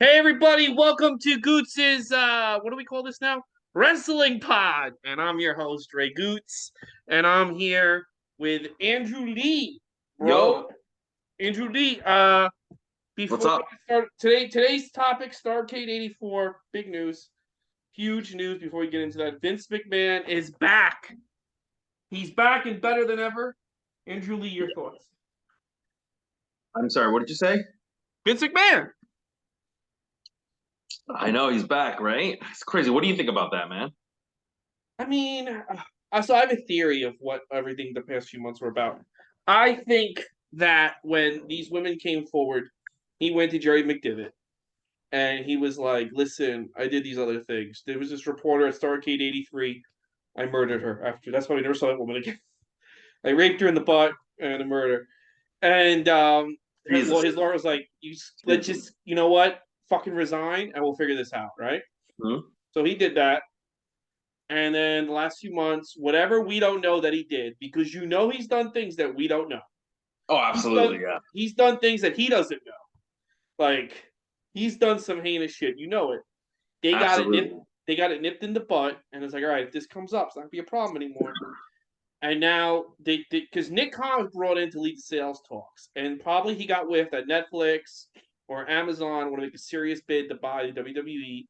Hey everybody, welcome to Gootz's what do we call this now? Wrestling Pod. And I'm your host, Ray Gootz. And I'm here with Andrew Lee, bro. Yo, Andrew Lee. what's Before we up? get started today's topic, Starrcade 84, big news. Huge news before we get into that. Vince McMahon is back. He's back and better than ever. Andrew Lee, your thoughts. I'm sorry, what did you say? Vince McMahon. I know he's back, right? It's crazy. What do you think about that, man? I mean, so I have a theory of what everything the past few months were about. I think that when these women came forward, he went to Jerry McDevitt and he was like, "Listen, I did these other things. There was this reporter at Starrcade '83. I murdered her after. That's why we never saw that woman again. I raped her in the butt and a murder." And Jesus. his lawyer was like, let's just, you know what, fucking resign and we'll figure this out, right?" Hmm? So he did that. And then the last few months, whatever we don't know that he did, because he's done things that we don't know. Oh, He's absolutely, done yeah. he's done things that he doesn't know. Like he's done some heinous shit. You know it. They got it nipped. Absolutely. They got it nipped in the butt, and it's like, all right, if this comes up, it's not gonna be a problem anymore. And now because Nick Khan was brought in to lead the sales talks, and probably he got whiffed that Netflix or Amazon want to make a serious bid to buy the WWE.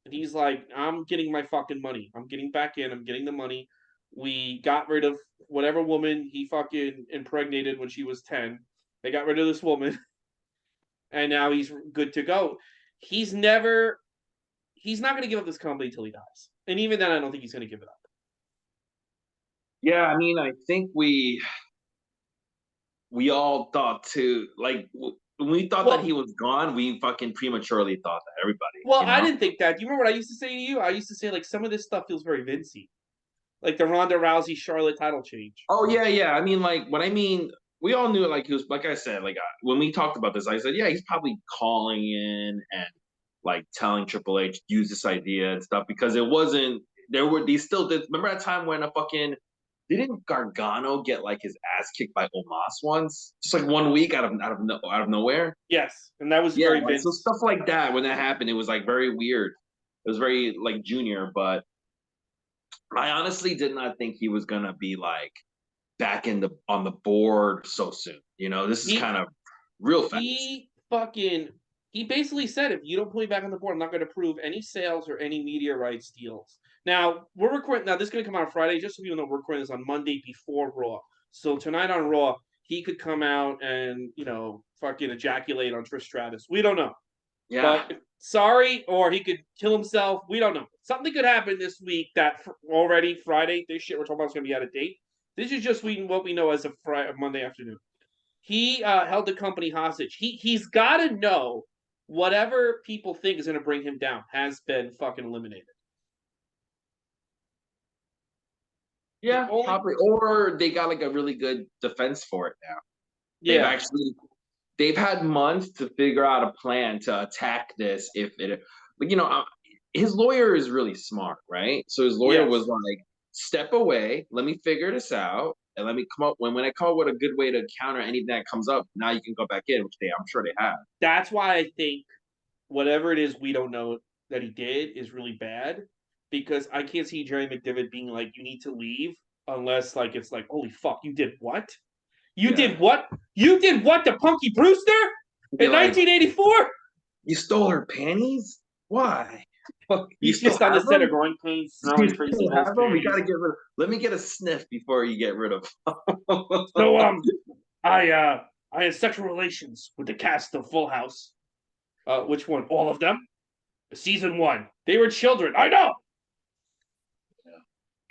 And he's like, I'm getting my fucking money. I'm getting back in. I'm getting the money. We got rid of whatever woman he fucking impregnated when she was 10. They got rid of this woman, and now he's good to go. He's never, he's not going to give up this company until he dies. And even then, I don't think he's going to give it up. Yeah, I mean, I think we all thought too, like when we thought that he Well, was gone, we fucking prematurely thought that, everybody, well, you I know? didn't think that. Do you remember what I used to say to you? I used to say, like, some of this stuff feels very Vincey. Like the Ronda Rousey Charlotte title change. Oh yeah, yeah. I mean, like when I mean, we all knew like he was like I said, like when we talked about this, I said, yeah, he's probably calling in and like telling Triple H use this idea and stuff because it wasn't there were these still did remember that time when a fucking didn't Gargano get like his ass kicked by Omos once? Just like 1 week out of nowhere. Yes, and that was Yeah, very like so Vince. stuff like that when that happened, it was like very weird. It was very like junior, but I honestly did not think he was gonna be like back in the on the board so soon. You know, this is He kind of real fast. he fucking he basically said, if you don't put me back on the board, I'm not going to approve any sales or any media rights deals. Now we're recording. Now this is going to come out on Friday, just so you know. We're recording this on Monday before Raw. So tonight on Raw, he could come out and fucking ejaculate on Trish Stratus. We don't know, Yeah, but sorry, or he could kill himself. We don't know. Something could happen this week that already Friday. This shit we're talking about is going to be out of date. This is just what we know as of Monday afternoon. He held the company hostage. He's got to know whatever people think is going to bring him down has been fucking eliminated. The yeah, only probably. Or they got like a really good defense for it now. They've yeah, actually they've had months to figure out a plan to attack this if it like his lawyer is really smart, right? So his lawyer was yes. like, step away, let me figure this out, and let me come up when I come up with a good way to counter anything that comes up. Now you can go back in, which I'm sure they have. That's why I think whatever it is we don't know that he did is really bad, because I can't see Jerry McDevitt being like, you need to leave, unless like it's like, holy fuck, you did what? You Yeah, did what? You did what to Punky Brewster be in like, 1984? you stole her panties? Why? You He's still just on the have set them? of growing pains, You smelling Tracy still Lowell's have them? We gotta panties. get rid of. Let me get a sniff before you get rid of. So I had sexual relations with the cast of Full House. Which one? All of them? Season one. They were children. I know.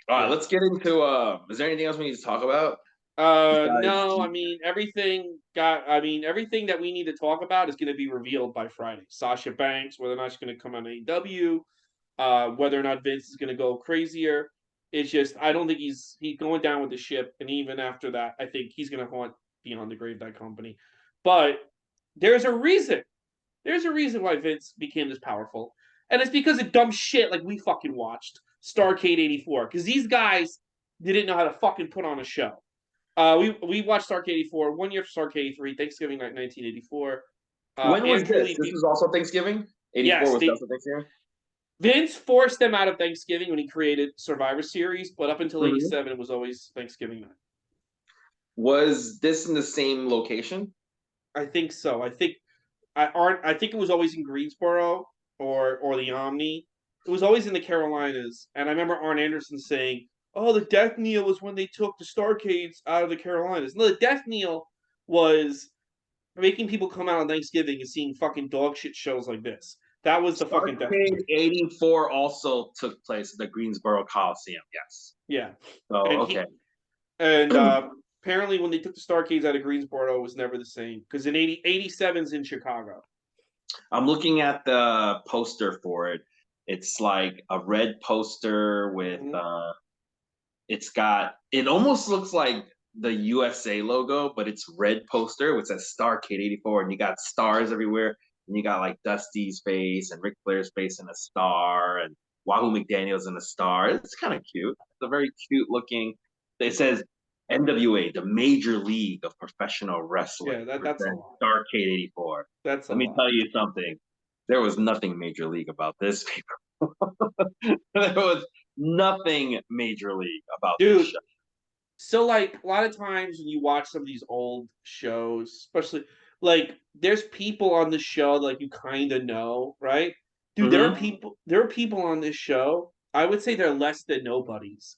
All right, Yeah. let's get into. Is there anything else we need to talk about besides? No. I mean, everything that we need to talk about is going to be revealed by Friday. Sasha Banks, whether or not she's going to come on AEW, whether or not Vince is going to go crazier. It's just I don't think he's going down with the ship, and even after that, I think he's going to haunt beyond the grave that company. But there's a reason. There's a reason why Vince became this powerful, and it's because of dumb shit like we fucking watched Starrcade '84. Because these guys didn't know how to fucking put on a show. We watched Starrcade '84 1 year for Starrcade '83, Thanksgiving night 1984. When was Andrew this? Lee This beat was also Thanksgiving '84 Yes, was also Thanksgiving. Vince forced them out of Thanksgiving when he created Survivor Series, but up until Mm-hmm. '87, it was always Thanksgiving night. Was this in the same location? I think so. I think it was always in Greensboro or the Omni. It was always in the Carolinas, and I remember Arn Anderson saying, "Oh, the death kneel was when they took the Starrcades out of the Carolinas." No, the death kneel was making people come out on Thanksgiving and seeing fucking dog shit shows like this. That was the fucking death knell. Starrcade '84 also took place at the Greensboro Coliseum. Yes. Yeah, So and okay. apparently when they took the Starrcades out of Greensboro, it was never the same because in 87's in Chicago. I'm looking at the poster for it. It's like a red poster with it's got it almost looks like the USA logo, but it's red poster which says Starrcade '84, and you got stars everywhere, and you got like Dusty's face and Ric Flair's face in a star, and Wahoo McDaniel's in a star. It's kind of cute. It's a very cute looking. It says NWA, the Major League of Professional Wrestling. Yeah, that's a lot. Starrcade '84. That's a Let me lot. tell you something. There was nothing Major League about this paper. There was nothing Major League about this show. So like a lot of times when you watch some of these old shows, especially like there's people on the show like you kind of know, right? Dude, there are people on this show. I would say they're less than nobodies.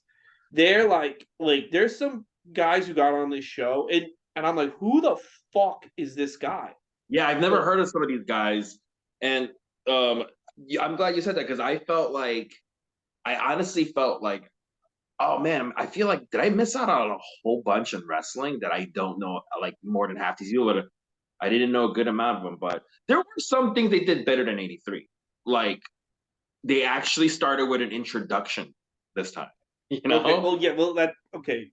They're like there's some guys who got on this show and I'm like, who the fuck is this guy? Yeah, I've never heard of some of these guys, and I'm glad you said that because I honestly felt like, oh man, I feel like did I miss out on a whole bunch in wrestling that I don't know like more than half these people, but I didn't know a good amount of them. But there were some things they did better than '83. Like they actually started with an introduction this time. You know? Okay, well, yeah, well,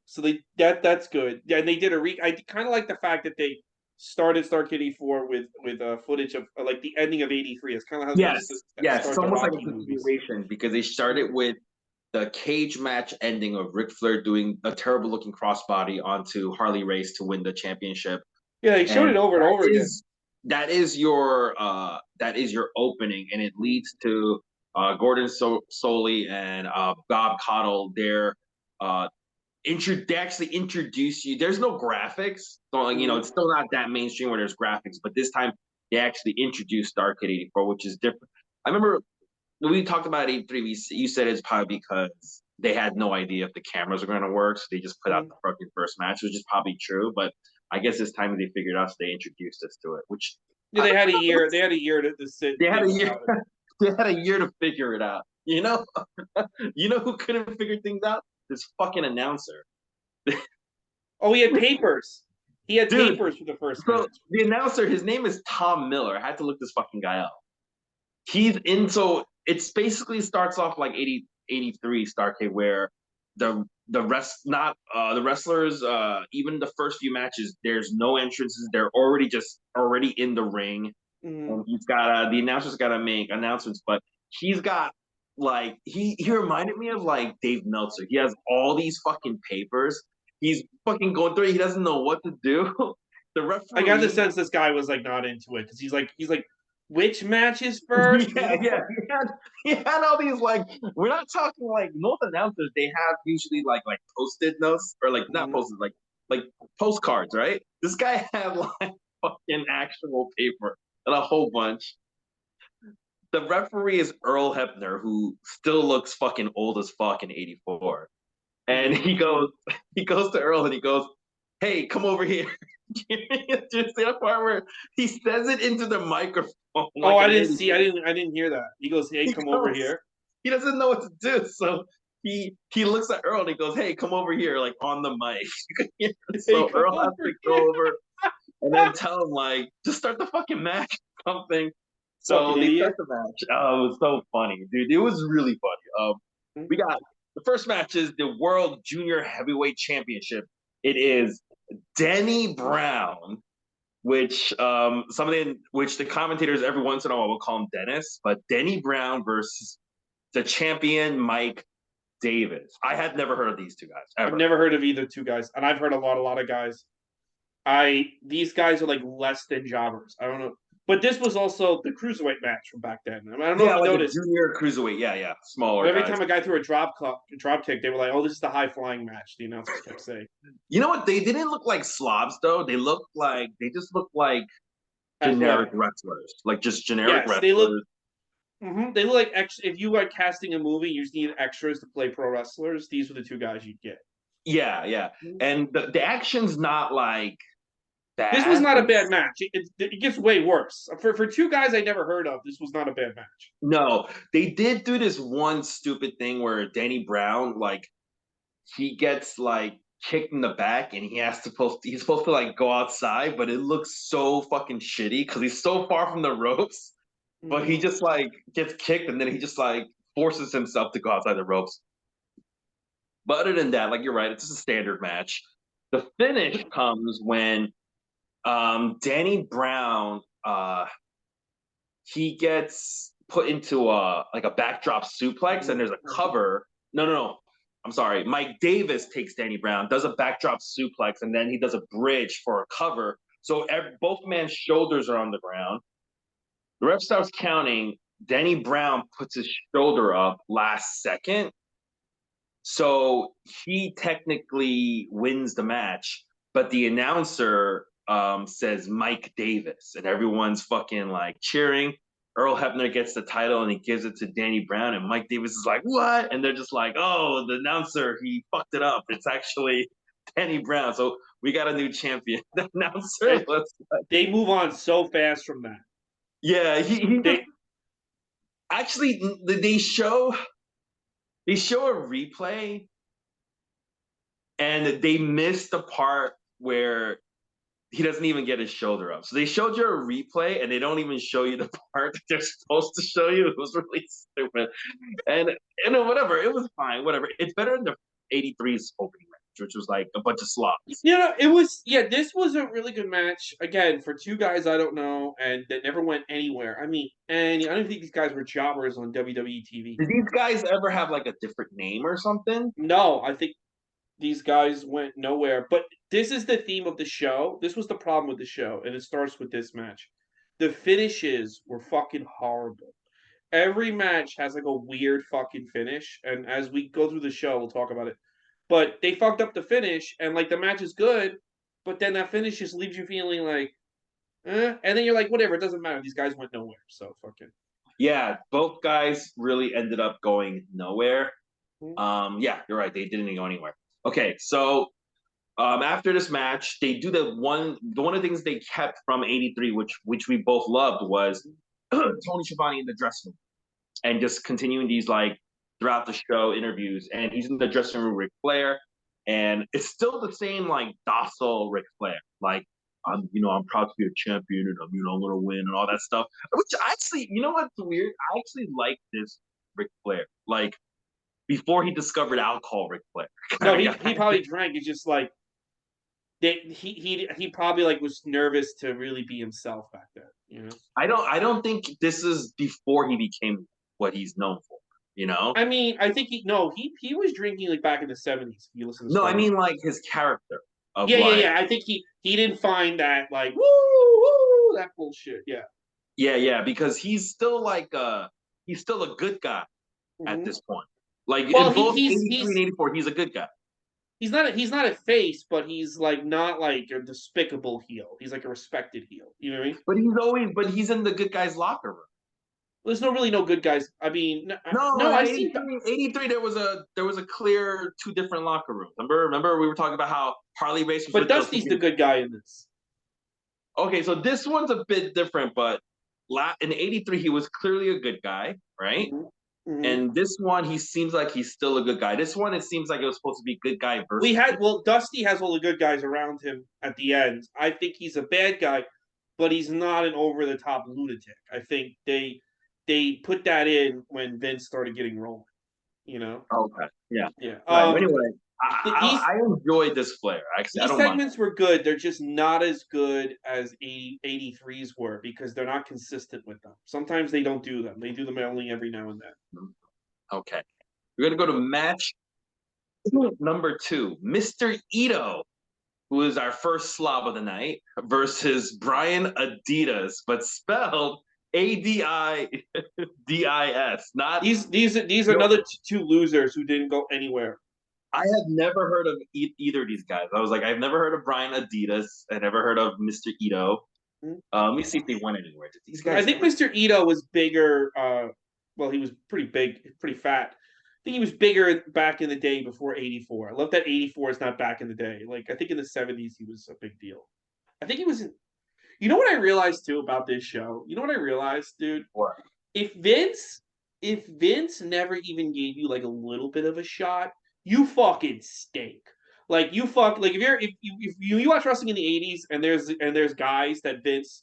so that's good. Yeah, and they did I kind of like the fact that they started Starrcade '84 with footage of like the ending of '83. It's kind of how they're Yes, supposed to yes, it's start the almost like a Rocky movies. continuation because they started with the cage match ending of Ric Flair doing a terrible looking crossbody onto Harley Race to win the championship. Yeah, they showed And it over and over again. that is your opening, and it leads to Gordon Soley and Bob Caudle. They actually introduce you. There's no graphics, so like, it's still not that mainstream where there's graphics, but this time they actually introduced Starrcade '84, which is different. I remember when we talked about '83. You said it's probably because they had no idea if the cameras were going to work, so they just put out the fucking first match, which is probably true. But I guess this time they figured out, so they introduced us to it. Which yeah, they had a year. They had a year to sit. They had a year. They had a year to figure it out. You know, you know who couldn't figure things out? This fucking announcer. Oh, he had papers. He had Dude, papers for the first so match. the announcer, his name is Tom Miller. I had to look this fucking guy up. He's in. So it's basically starts off like '83 Starrcade, where the wrestlers, even the first few matches, there's no entrances. They're already in the ring, and the announcer's got to make announcements, but he's got like he reminded me of like Dave Meltzer. He has all these fucking papers. He's fucking going through it. He doesn't know what to do. The referee. I got the sense this guy was like not into it because he's like which matches first? Yeah. He had all these like we're not talking like most announcers. They have usually like post-it notes or like not post-it like postcards, right? This guy had like fucking actual paper and a whole bunch. The referee is Earl Hebner, who still looks fucking old as fuck in '84. And he goes to Earl and he goes, "Hey, come over here." Do you see that part where he says it into the microphone? Oh, I didn't hear that. He goes, "Hey, come over here." He doesn't know what to do, so he looks at Earl and he goes, "Hey, come over here," like on the mic. So Earl has to go over and then tell him like, just start the fucking match or something. So they start the match. Oh, it was so funny, dude. It was really funny. We got the first match is the World Junior Heavyweight Championship. It is Denny Brown, which the commentators every once in a while will call him Dennis, but Denny Brown versus the champion Mike Davis. I had never heard of these two guys ever. I've never heard of either two guys, and I've heard a lot of guys. These guys are like less than jobbers. I don't know. But this was also the cruiserweight match from back then. I mean, I don't know Yeah, if you like a noticed. junior cruiserweight. Yeah, smaller But every guys. time a guy threw a drop kick, they were like, "Oh, this is the high flying match." The announcers kept saying. You know what? They didn't look like slobs though. They just looked like generic Athletic. wrestlers, like just generic Yes, they look. wrestlers. They look like if you are casting a movie, you just need extras to play pro wrestlers. These were the two guys you'd get. Yeah, and the action's not like This was bad. not a bad match. It gets way worse for two guys I never heard of. This was not a bad match. No, they did do this one stupid thing where Danny Brown, like, he gets like kicked in the back and he's supposed to like go outside, but it looks so fucking shitty because he's so far from the ropes. But he just like gets kicked and then he just like forces himself to go outside the ropes. But other than that, like you're right, it's just a standard match. The finish comes when Danny Brown he gets put into a backdrop suplex and there's a cover. No. I'm sorry. Mike Davis takes Danny Brown, does a backdrop suplex, and then he does a bridge for a cover. So both men's shoulders are on the ground. The ref starts counting. Danny Brown puts his shoulder up last second. So he technically wins the match, but the announcer says Mike Davis, and everyone's fucking like cheering. Earl Hebner gets the title and he gives it to Danny Brown, and Mike Davis is like, "What?" And they're just like, "Oh, the announcer, he fucked it up. It's actually Danny Brown." So we got a new champion. The announcer was like, They move on so fast from that. yeah, actually they show a replay and they missed the part where he doesn't even get his shoulder up. So they showed you a replay and they don't even show you the part that they're supposed to show you. It was really stupid. And you know, whatever. It was fine. Whatever. It's better than the 83's opening match, which was like a bunch of slots. It was this was a really good match. Again, for two guys I don't know and that never went anywhere. I mean, and I don't think these guys were jobbers on WWE TV. Did these guys ever have like a different name or something? No, I think these guys went nowhere. But this is the theme of the show. This was the problem with the show, and it starts with this match. The finishes were fucking horrible. Every match has like a weird fucking finish, and as we go through the show, we'll talk about it. But they fucked up the finish, and like the match is good, but then that finish just leaves you feeling like, and then you're like, whatever, it doesn't matter. These guys went nowhere, so fucking. Yeah, both guys really ended up going nowhere. Mm-hmm. Yeah, you're right. They didn't go anywhere. Okay, so after this match, they do one of the things they kept from '83, which we both loved, was Tony Schiavone in the dressing room and just continuing these like throughout the show interviews. And he's in the dressing room with Ric Flair, and it's still the same like docile Ric Flair, like I'm proud to be a champion and I'm gonna win and all that stuff. Which actually, you know what's weird? I actually like this Ric Flair, like before he discovered alcohol, Ric Flair. No, he probably drank. It's just like he probably like was nervous to really be himself back then. I don't think this is before he became what he's known for. You know? I mean, I think he was drinking like back in the 70s. If you listen to No, I stories. mean like his character of Yeah. I think he didn't find that like woo that bullshit. Yeah. yeah, because he's still a good guy at Mm-hmm. this point. Like Well, in both '83 and '84, he's a good guy. he's not a face, but he's like not like a despicable heel. He's like a respected heel. You know what I mean? But he's in the good guys locker room. There's no good guys. I mean, No, no, in I've seen. '83 there was a clear two different locker rooms. Remember we were talking about how Harley Race was But with the Dusty's the good guy in this. Okay, so this one's a bit different, but in '83 he was clearly a good guy, right? Mm-hmm. Mm-hmm. And this one he seems like he's still a good guy. This one it seems like it was supposed to be good guy versus. Dusty has all the good guys around him at the end. I think he's a bad guy, but he's not an over the top lunatic. I think they put that in when Vince started getting rolling. Okay, yeah. Yeah. Right. But anyway, These I enjoyed this Flair. Actually, I these don't mind. segments were good. They're just not as good as 83's were because they're not consistent with them. Sometimes they don't do them. They do them only every now and then. Okay, we're gonna go to match number 2, Mr. Ito who is our first slob of the night, versus Brian Adidas, but spelled Adidis, not. These are another two losers who didn't go anywhere. I have never heard of either of these guys. I was like, I've never heard of Brian Adidas. I never heard of Mr. Ito. Let me see if they went anywhere. Did these guys? I think Mr. Ito was bigger. Well, he was pretty big, pretty fat. I think he was bigger back in the day before '84. I love that '84 is not back in the day. Like I think in the '70s he was a big deal. I think he was in. You know what I realized too about this show? You know what I realized, dude? What? If Vince never even gave you like a little bit of a shot, you fucking stink. Like you fuck like if you watch wrestling in the '80s and there's guys that Vince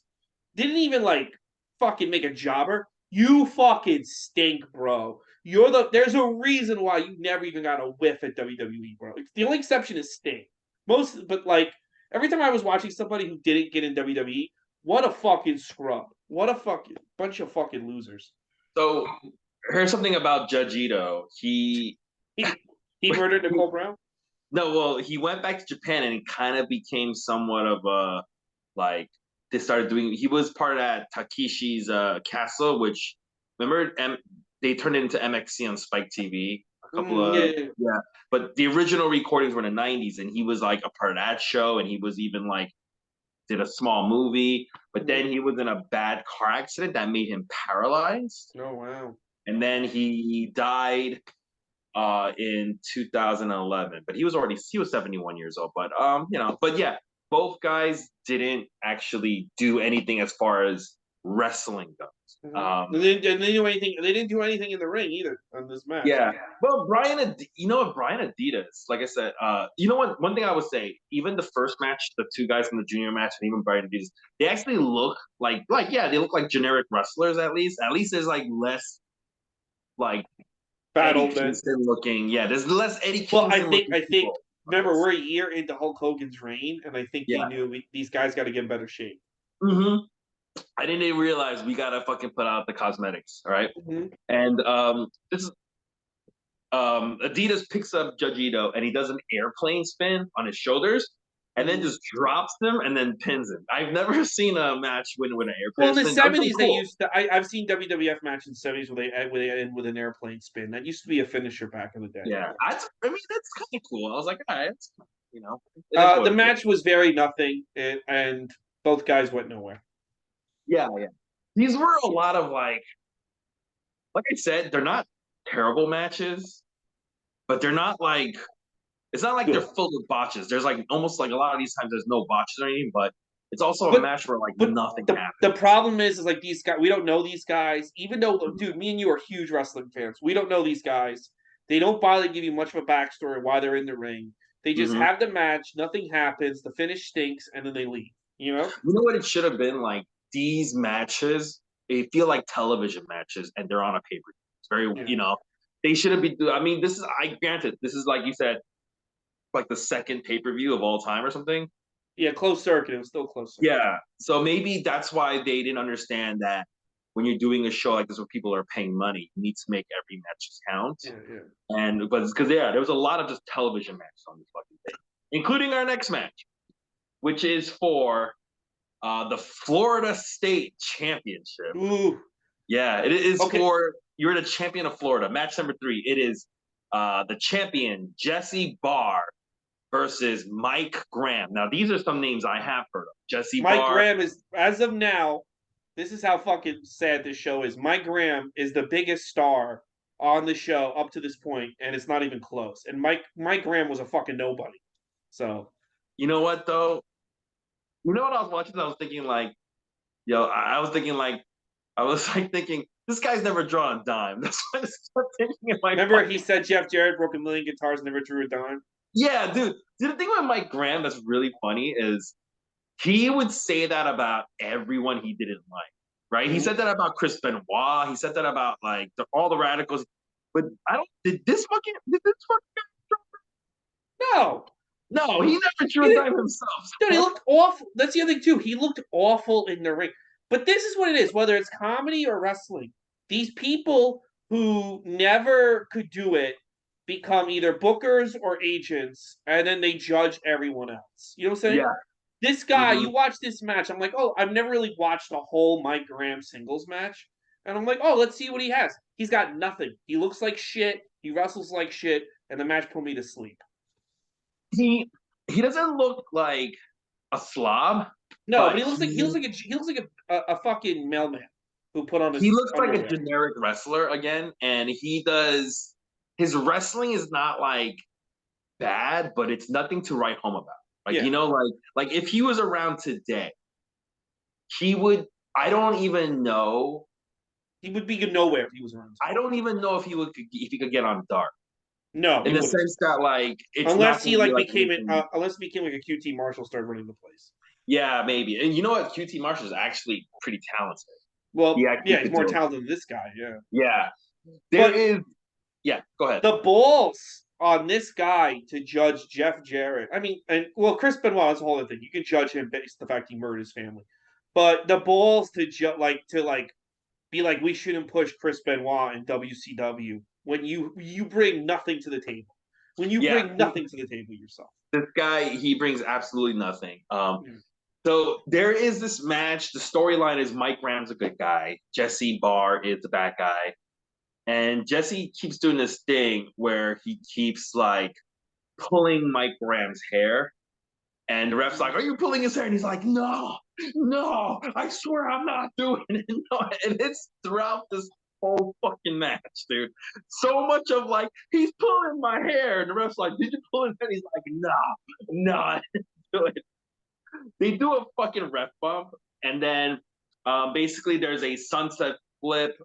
didn't even like fucking make a jobber, you fucking stink, bro. There's a reason why you never even got a whiff at WWE, bro. The only exception is Sting. But like every time I was watching somebody who didn't get in WWE, what a fucking scrub. What a fucking bunch of fucking losers. So here's something about Judge Ito. He murdered Nicole Brown? No, well, he went back to Japan and it kind of became somewhat of a like they started doing. He was part of that Takeshi's Castle, which remember they turned it into MXC on Spike TV. A couple of yeah, but the original recordings were in the '90s, and he was like a part of that show, and he was even like did a small movie, but then he was in a bad car accident that made him paralyzed. Oh wow! And then he died in 2011, but he was 71 years old. But but yeah, both guys didn't actually do anything as far as wrestling goes. They didn't do anything. They didn't do anything in the ring either on this match. Yeah, well, Brian Adidas, like I said, you know what? One thing I would say, even the first match, the two guys from the junior match, and even Brian Adidas, they actually look like yeah, they look like generic wrestlers at least. At least there's like less like Battle Eddie Kingston looking. Yeah, there's less Eddie Kingston. Well, I think. Remember, we're a year into Hulk Hogan's reign, and I think they knew these guys got to get in better shape. Mm-hmm. I didn't even realize we gotta fucking put out the cosmetics, all right? Mm-hmm. And this is Adidas picks up Judge Ito and he does an airplane spin on his shoulders and then just drops them and then pins him. I've never seen a match win with an airplane spin. Well, in the '70s, they used to. I've seen WWF matches in the '70s where they end with an airplane spin. That used to be a finisher back in the day. Yeah, I mean that's kind of cool. I was like, all right, the match was very nothing, and both guys went nowhere. Yeah. These were a lot of like I said, they're not terrible matches, but they're not like. It's not like they're full of botches. There's like almost like a lot of these times there's no botches or anything, but it's also a match where like nothing happens. The problem is like these guys, we don't know these guys. Even though, dude, me and you are huge wrestling fans, we don't know these guys. They don't bother to give you much of a backstory why they're in the ring. They just have the match, nothing happens, the finish stinks, and then they leave. You know what it should have been like? These matches, they feel like television matches, and they're on a pay per view. It's very, they shouldn't be. I mean, this is granted, this is like you said. Like the second pay-per-view of all time or something. Yeah, closed circuit. It was still closed circuit. Yeah. So maybe that's why they didn't understand that when you're doing a show like this where people are paying money, you need to make every match count. Yeah. And because there was a lot of just television matches on this fucking thing, including our next match, which is for the Florida State Championship. Ooh. Yeah, it is for you're the champion of Florida. Match number 3. It is the champion Jesse Barr versus Mike Graham. Now, these are some names I have heard of. Jesse Mike Barr. Graham is, as of now, this is how fucking sad this show is. Mike Graham is the biggest star on the show up to this point, and it's not even close. And Mike Graham was a fucking nobody. So, you know what though? You know what I was watching? I was thinking like, thinking this guy's never drawn a dime. That's what I started thinking in my Remember, he said Jeff Jarrett broke 1,000,000 guitars, never drew a dime. Yeah, dude. The thing with Mike Graham that's really funny is he would say that about everyone he didn't like, right? He said that about Chris Benoit. He said that about like all the radicals. But did this fucking No. No, he never drew a dime himself. Dude, he looked awful. That's the other thing too. He looked awful in the ring. But this is what it is, whether it's comedy or wrestling. These people who never could do it become either bookers or agents, and then they judge everyone else. You know what I'm saying? Yeah. This guy, Hmm. you watch this match, I'm like, oh, I've never really watched a whole Mike Graham singles match. And I'm like, oh, let's see what he has. He's got nothing. He looks like shit. He wrestles like shit. And the match put me to sleep. He doesn't look like a slob, No, but but he looks like a fucking mailman who put on he his looks like a underwear. generic wrestler again, and his wrestling is not like bad, but it's nothing to write home about. Like Yeah, like if he was around today, he would. I don't even know. he would be nowhere if he was around I today. don't even know if he could get on Dark No, in he the wouldn't. sense that like it's not going to be like anything. Unless he became like a QT Marshall, started running the place. Yeah, maybe. And you know what? QT Marshall is actually pretty talented. He Well, actually yeah, he's could more do it. talented than this guy. Yeah, Yeah, there but is. Yeah, go ahead. the balls on this guy to judge Jeff Jarrett. I mean, and well, Chris Benoit is a whole other thing. You can judge him based on the fact he murdered his family, but the balls to be like we shouldn't push Chris Benoit in WCW when you bring nothing to the table. When you Yeah, bring nothing to the table yourself. this guy he brings absolutely nothing. Mm. So there is this match. The storyline is Mike Graham's a good guy. Jesse Barr is the bad guy. And Jesse keeps doing this thing where he keeps like pulling Mike Graham's hair. And the ref's like, "Are you pulling his hair?" And he's like, "No, no, I swear I'm not doing it." No. And it's throughout this whole fucking match, dude. So much of like, he's pulling my hair. And the ref's like, "Did you pull his hair?" And he's like, "No, no, I didn't do it." They do a fucking ref bump. And then basically there's a sunset flip.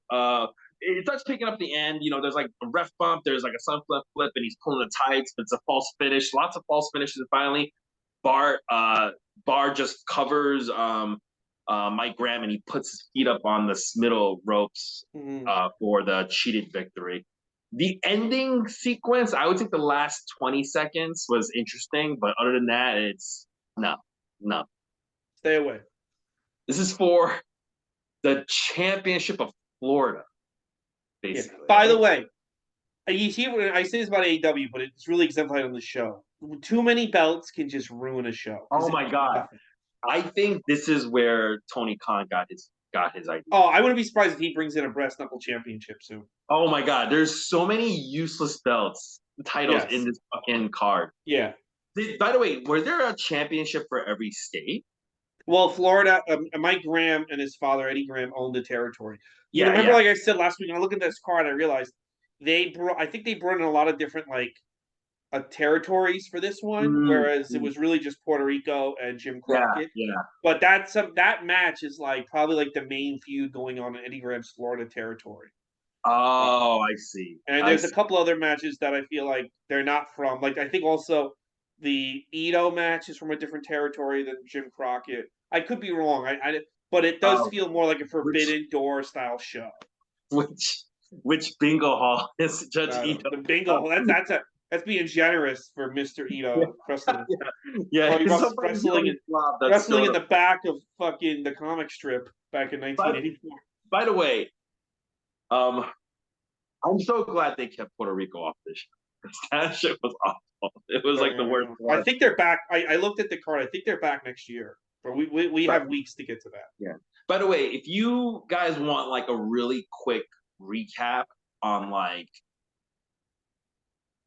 It starts picking up the end. There's like a ref bump, there's like a sunset flip, and he's pulling the tights, but it's a false finish. Lots of false finishes. And finally, Bart Bar just covers Mike Graham, and he puts his feet up on the middle ropes Mm-hmm. for the cheated victory. The ending sequence, I would think the last 20 seconds was interesting, but other than that, it's no, no. Stay away. This is for the championship of Florida, Yeah. basically. By the way, you see, I say this about AEW, but it's really exemplified on the show. Too many belts can just ruin a show. Oh my god. I think this is where Tony Khan got his idea. Oh, I wouldn't be surprised if he brings in a brass knuckle championship soon. Oh my god, there's so many useless titles in this fucking card. Yeah. By the way, was there a championship for every state? Well, Florida, Mike Graham and his father Eddie Graham owned the territory. Remember, Yeah. like I said last week, when I looked at this card, I realized I think they brought in a lot of different territories for this one, whereas it was really just Puerto Rico and Jim Crockett. Yeah. But that match is probably like the main feud going on in Eddie Graham's Florida territory. Oh, I see. And there's a couple other matches that I feel like they're not from. Like I think also the Ito match is from a different territory than Jim Crockett. I could be wrong. But it does feel more like a Forbidden Door style show. Which bingo hall is Judge Ito? The bingo hall. That's being generous for Mr. Ito wrestling. Yeah, wrestling in the back of fucking the comic strip back in 1984. By the way, I'm so glad they kept Puerto Rico off this show. That shit was awful. It was like the worst one. I think they're back. I looked at the card. I think they're back next year. But we have weeks to get to that. Yeah. By the way, if you guys want like a really quick recap on like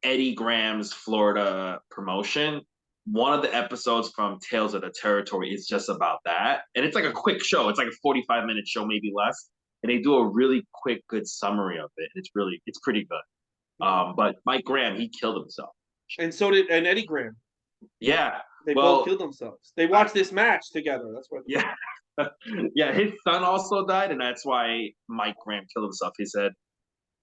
Eddie Graham's Florida promotion, one of the episodes from Tales of the Territory is just about that. And it's like a quick show. It's like a 45-minute show, maybe less. And they do a really quick, good summary of it. It's pretty good. But Mike Graham, he killed himself. And so did Eddie Graham. Yeah. They both killed themselves. They watched this match together. That's what. Yeah. Yeah, his son also died, and that's why Mike Graham killed himself. He said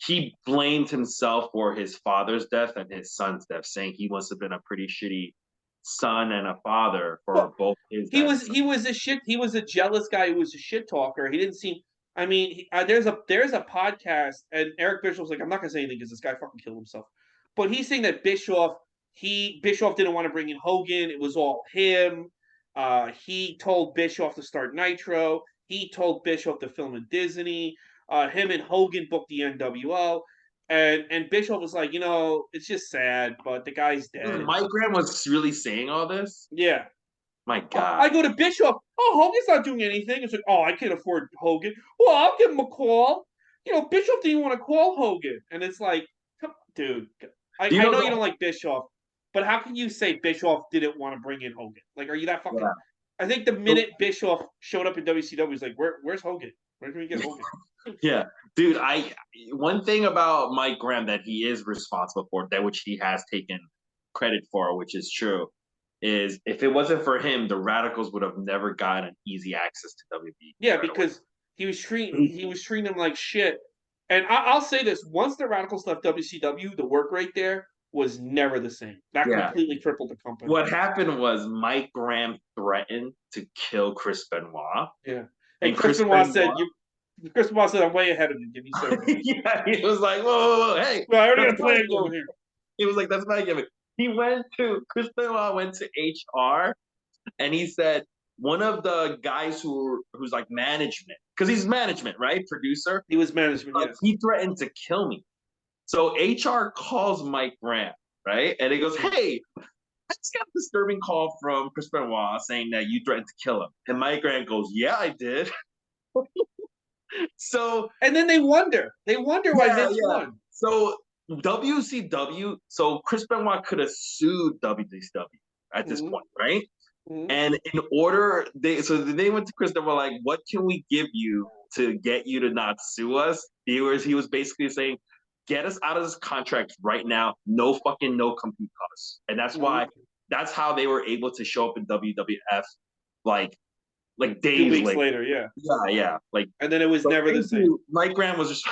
he blamed himself for his father's death and his son's death, saying he must have been a pretty shitty son and a father for both his. He was a jealous guy who was a shit talker. He didn't seem. I mean, there's a podcast, and Eric Bischoff's like, I'm not gonna say anything because this guy fucking killed himself. But he's saying that Bischoff didn't want to bring in Hogan. It was all him. He told Bischoff to start Nitro. He told Bischoff to film in Disney. Him and Hogan booked the NWO. And Bischoff was like, it's just sad, but the guy's dead. Mike Graham was really saying all this. Yeah. My Oh, God. I go to Bischoff. Oh, Hogan's not doing anything. It's like, oh, I can't afford Hogan. Well, I'll give him a call. Bischoff didn't want to call Hogan, and it's like, dude, Do you I know know you the? don't like Bischoff, but how can you say Bischoff didn't want to bring in Hogan? Like, are you that fucking? Yeah. I think the minute Bischoff showed up in WCW, he's like, where's Hogan? Where can we get Hogan? Yeah, dude. One thing about Mike Graham that he is responsible for, that which he has taken credit for, which is true, is if it wasn't for him, the Radicals would have never gotten easy access to WB. Yeah, right away. because he was treating them like shit. And I'll say this: once the Radicals left WCW, the work rate there was never the same. That Yeah. completely crippled the company. What happened was Mike Graham threatened to kill Chris Benoit. Yeah, And Chris Benoit said, Chris Benoit said, "I'm way ahead of you. Give me 7 years." Yeah, he was like, whoa, hey. Well, I already that's got a plan my going gimmick. here. He was like, that's my gimmick. Chris Benoit went to HR and he said, one of the guys who's like management, because he's management, right? Producer. He was management, yeah. He threatened to kill me. So HR calls Mike Graham, right? And he goes, hey, I just got a disturbing call from Chris Benoit saying that you threatened to kill him. And Mike Graham goes, yeah, I did. So and then they wonder why Vince won. So WCW, so Chris Benoit could have sued WCW at this point, right? Mm-hmm. And in order, they went to Chris Benoit like, what can we give you to get you to not sue us? He was basically saying, get us out of this contract right now. No compete costs. And that's why, that's how they were able to show up in WWF like days 2 weeks later, yeah. Yeah. Like, and then it was never the same. Mike Graham was just,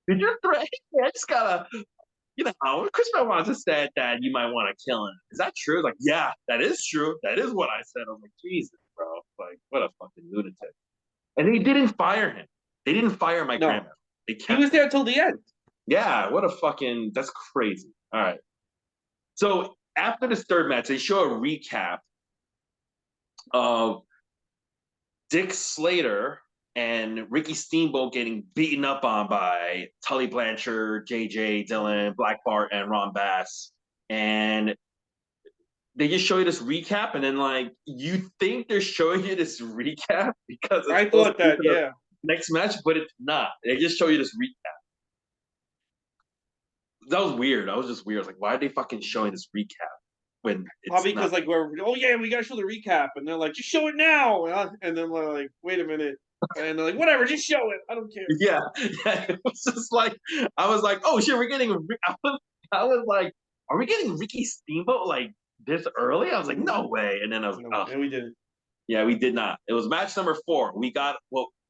did you threaten? I just gotta, Chris Benoit just said that you might want to kill him. Is that true? Like, yeah, that is true. That is what I said. I was like, Jesus, bro. Like, what a fucking lunatic. And they didn't fire him. They didn't fire Mike Graham. He was there till the end. Yeah, that's crazy. All right. So after this third match, they show a recap of Dick Slater and Ricky Steamboat getting beaten up on by Tully Blanchard, JJ Dillon, Black Bart, and Ron Bass. And they just show you this recap, and then like you think they're showing you this recap because I thought that, yeah. Next match, but it's not. They just show you this recap. That was weird. I was just weird. I was like, why are they fucking showing this recap? When probably because like we gotta show the recap, and they're like, just show it now, and then we're like, wait a minute, and they're like, whatever, just show it. I don't care. Yeah. It was just like I was like, oh shit, we're getting. I was like, are we getting Ricky Steamboat like this early? I was like, no way. And then I was like, oh, and we didn't. Yeah, we did not. It was match number 4. We got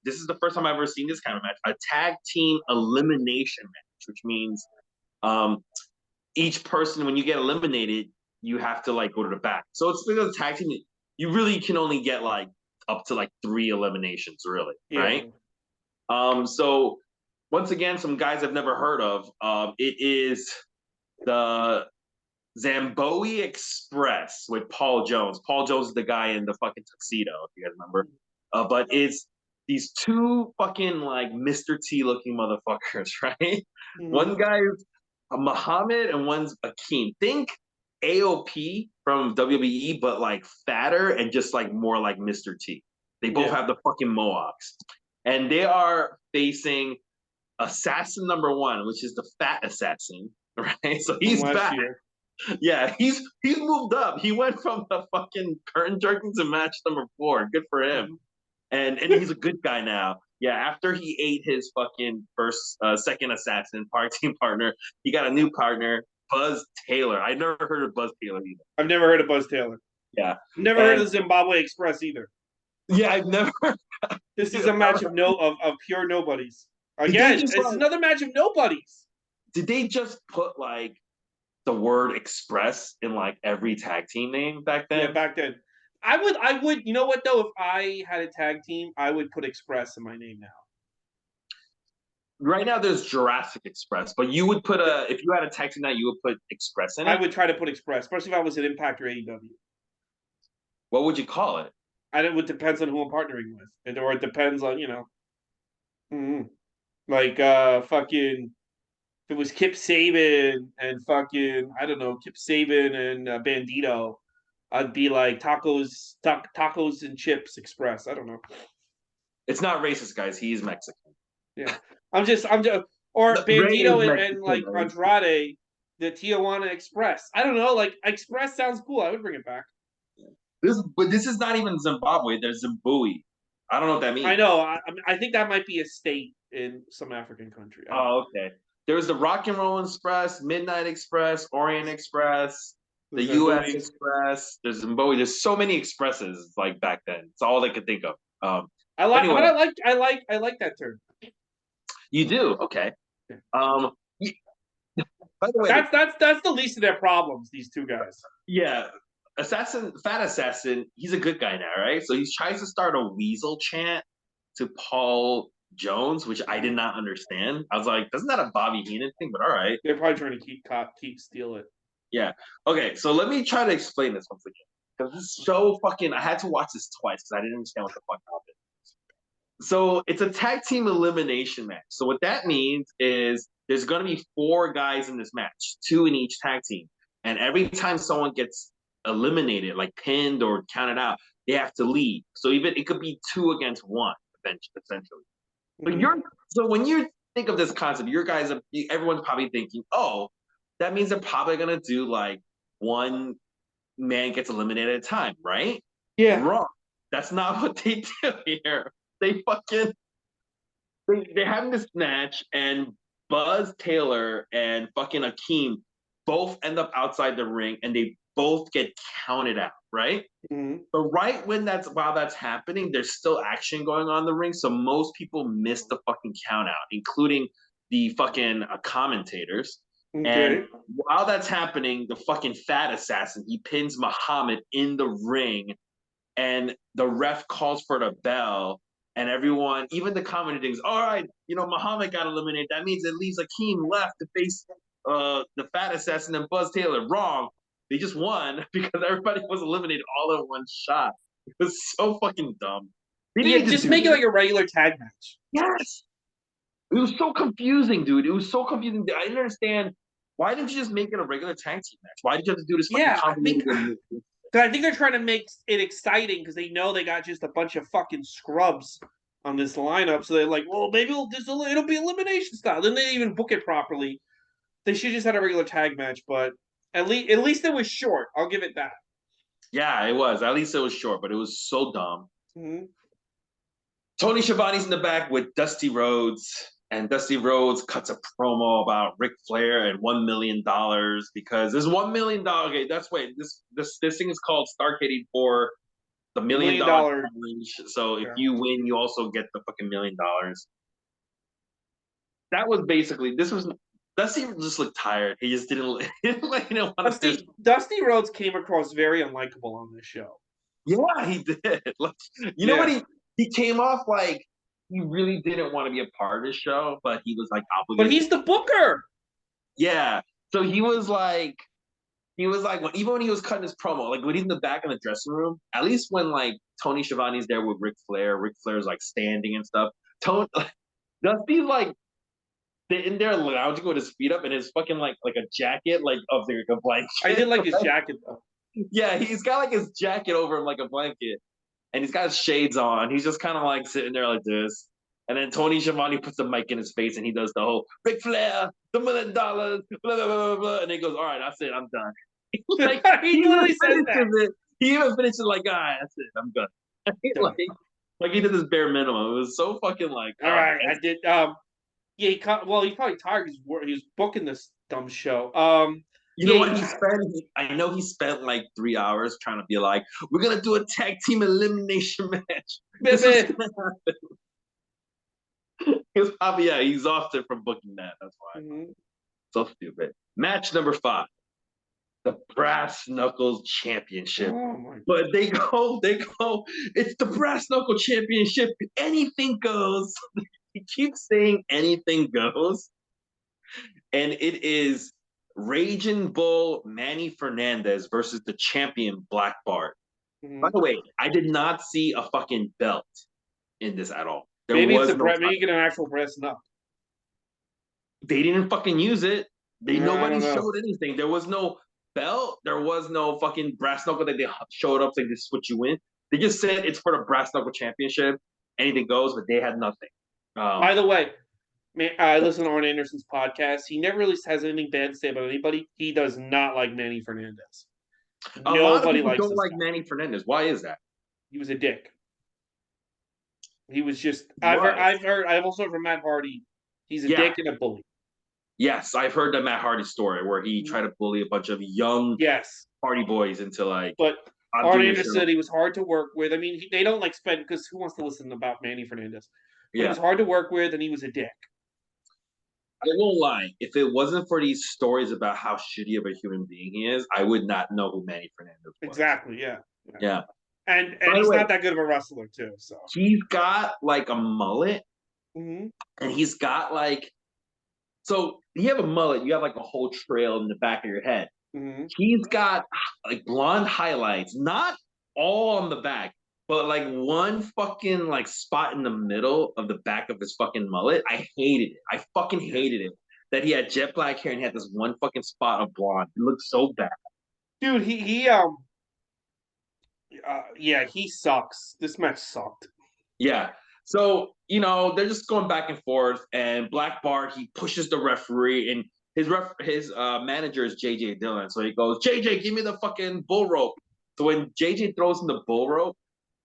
this is the first time I've ever seen this kind of match, a tag team elimination match, which means each person, when you get eliminated, you have to like go to the back. So it's like a tag team. You really can only get like up to like 3 eliminations, really, right? So once again, some guys I've never heard of. It is the Zamboni Express with Paul Jones. Paul Jones is the guy in the fucking tuxedo, if you guys remember. But it's these 2 fucking like Mr. T looking motherfuckers, right? Mm-hmm. One guy is Muhammad and one's Akeem. Think AOP from WBE, but like fatter and just like more like Mr. T. They both have the fucking mohawks. And they are facing assassin number 1, which is the fat assassin, right? So he's back. Yeah, he's moved up. He went from the fucking curtain jerking to match number 4. Good for him. And he's a good guy now. Yeah, after he ate his fucking second assassin team partner, he got a new partner, Buzz Taylor. I never heard of Buzz Taylor either. I've never heard of Buzz Taylor. Yeah. Never heard of Zimbabwe Express either. Yeah, I've never. This is a match of pure nobodies. Again, it's another match of nobodies. Did they just put like the word Express in like every tag team name back then? Yeah, back then. I would. You know what though? If I had a tag team, I would put Express in my name now. Right now, there's Jurassic Express, but you would put if you had a tag team now, you would put Express in it. I would try to put Express, especially if I was at Impact or AEW. What would you call it? It depends on who I'm partnering with, or it depends on fucking. if it was Kip Sabian and fucking I don't know Kip Sabian and Bandito, I'd be like tacos and chips express. I don't know. It's not racist, guys. He is Mexican. Yeah, I'm just or Ray is Bandito and Mexican, like right? Andrade, the Tijuana Express. I don't know. Like Express sounds cool. I would bring it back. But this is not even Zimbabwe. There's Zimbabwe. I don't know what that I means. know. I think that might be a state in some African country. I don't Oh, okay. There's the Rock and Roll Express, Midnight Express, Orient Express, know. the The U.S. Zimbabwe. Express. There's Zimbabwe. There's so many expresses like back then. It's all I could think of. I But like, anyway, but I like that term. you do okay. Um, by the way, That's the least of their problems. These two guys. yeah, Fat Assassin. He's a good guy now, right? So he tries to start a weasel chant to Paul Jones, which I did not understand. I was like, isn't that a Bobby Heenan thing? But all right. They're probably trying to keep steal it. Yeah. Okay, so let me try to explain this once again. Because this is so fucking I had to watch this twice because I didn't understand what the fuck happened. So it's a tag team elimination match. So what that means is there's gonna be four guys in this match, two in each tag team. And every time someone gets eliminated, like pinned or counted out, they have to leave. So even it could be two against one, essentially. But Mhm. so when you think of this concept, everyone's probably thinking, oh, that means they're probably gonna do like one man gets eliminated at a time, right? Yeah. Wrong. That's not what they do here. They fucking they're having this match, and Buzz Taylor and fucking Akeem both end up outside the ring, and they both get counted out, right? Mhm. But right when while that's happening, there's still action going on in the ring, so most people miss the fucking count out, including the fucking commentators. And Okay. while that's happening, the fucking fat assassin he pins Muhammad in the ring, and the ref calls for the bell, and everyone, even the commentators, all right, Muhammad got eliminated. That means it leaves Akeem left to face the fat assassin and Buzz Taylor. Wrong. They just won because everybody was eliminated all in one shot. It was so fucking dumb. They Yeah, didn't need to just do make it this. like a regular tag match. Yes. It was so confusing, dude. It was so confusing. I didn't understand. Why didn't you just make it a regular tag team match? Why did you have to do this fucking Yeah, convoluted? I think they're trying to make it exciting because they know they got just a bunch of fucking scrubs on this lineup. So they're like, well, maybe it'll be elimination style. Then they didn't even book it properly. They should just had a regular tag match, but at least it was short. I'll give it that. Yeah, it was. At least it was short, but it was so dumb. Mm-hmm. Tony Schiavone's in the back with Dusty Rhodes, and Dusty Rhodes cuts a promo about Ric Flair and $1 million because there's $1 million. Okay, that's wait. This thing is called Starrcade for the The million million dollar dollar. challenge. So if Yeah. you win, you also get the fucking $1 million. That was basically this was Dusty just looked tired. He just didn't he didn't want to finish. Dusty Rhodes came across very unlikable on this show. Yeah, he did. Like, you know what Yeah, he came off like he really didn't want to be a part of the show, but he was like but obligated. he's the booker. Yeah. So he was like even when he was cutting his promo, like when he's in the back in the dressing room, at least when like Tony Schiavone's there with Ric Flair's like standing and stuff. Tony Dusty's like in there lounging with his feet up and his fucking like a jacket like of a blanket. I did like his jacket though. Yeah, he's got like his jacket over him like a blanket, and he's got his shades on. He's just kind of like sitting there like this. And then Tony Schiavone puts the mic in his face and he does the whole Ric Flair, $1 million, blah, blah, blah, blah, and he goes, all right, that's it, I'm done. Like, He literally says that. He even finishes like, all right, that's it, I'm done. like he did this bare minimum. It was so fucking like, All right, I did. Yeah, he's probably tired because he was booking this dumb show. you know what he spent? I know he spent like 3 hours trying to be like, we're gonna do a tag team elimination match. This is gonna happen. He was probably he exhausted from booking that. That's why. Mm-hmm. So stupid. Match number 5, the Brass Knuckles Championship. Oh my! But they go. It's the Brass Knuckle Championship. Anything goes. He keeps saying anything goes, and it is Raging Bull Manny Fernandez versus the champion Black Bart. Mm-hmm. By the way, I did not see a fucking belt in this at all. Maybe it's maybe you get an actual brass knuck. they didn't fucking use it. I Nobody don't know. showed anything. There was no belt. There was no fucking brass knuckle that they showed up like this is what you win. They just said it's for the brass knuckle championship. Anything goes, but they had nothing. By the way, man, I listen to Arn Anderson's podcast. He never really has anything bad to say about anybody. He does not like Manny Fernandez. a lot of Nobody people likes don't this like guy. Manny Fernandez. Why is that? He was a dick. He was just. Was. I've also heard from Matt Hardy. He's a Yeah. dick and a bully. Yes, I've heard the Matt Hardy story where he tried to bully a bunch of young Yes, party boys into like, but I'm Arn doing this Anderson show. said he was hard to work with. I mean, they don't like spend because who wants to listen about Manny Fernandez? But he Yeah. was hard to work with, and he was a dick. I won't lie. If it wasn't for these stories about how shitty of a human being he is, I would not know who Manny Fernandez was. Exactly. Yeah. Yeah. And By the he's way, not that good of a wrestler too. So he's got like a mullet, Mhm. and he's got like, so you have a mullet, you have like a whole trail in the back of your head. Mhm. He's got like blonde highlights, not all on the back, but like one fucking like spot in the middle of the back of his fucking mullet. I hated it. I fucking hated it. That he had jet black hair and he had this one fucking spot of blonde. It looked so bad. Dude, yeah, he sucks. This match sucked. Yeah. So, you know, they're just going back and forth, and Black Bart, he pushes the referee, and his manager is JJ Dillon. So he goes, JJ, give me the fucking bull rope. So when JJ throws in the bull rope,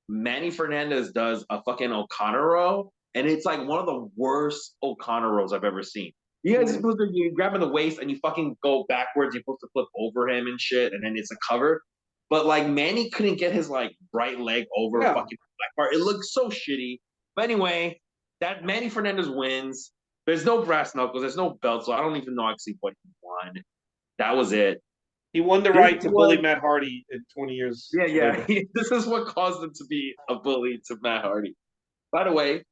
Manny Fernandez does a fucking O'Connor row, and it's like one of the worst O'Connor rows I've ever seen. You guys are supposed to you grab him the waist and you fucking go backwards. You're supposed to flip over him and shit, and then it's a cover. But like Manny couldn't get his like right leg over No. fucking Black Bart. It looked so shitty. But anyway, that Manny Fernandez wins. There's no brass knuckles. There's no belt, so I don't even know actually what he won. That was it. He won the This right to bully was Matt Hardy in 20 years yeah. later. This is what caused him to be a bully to Matt Hardy. By the way,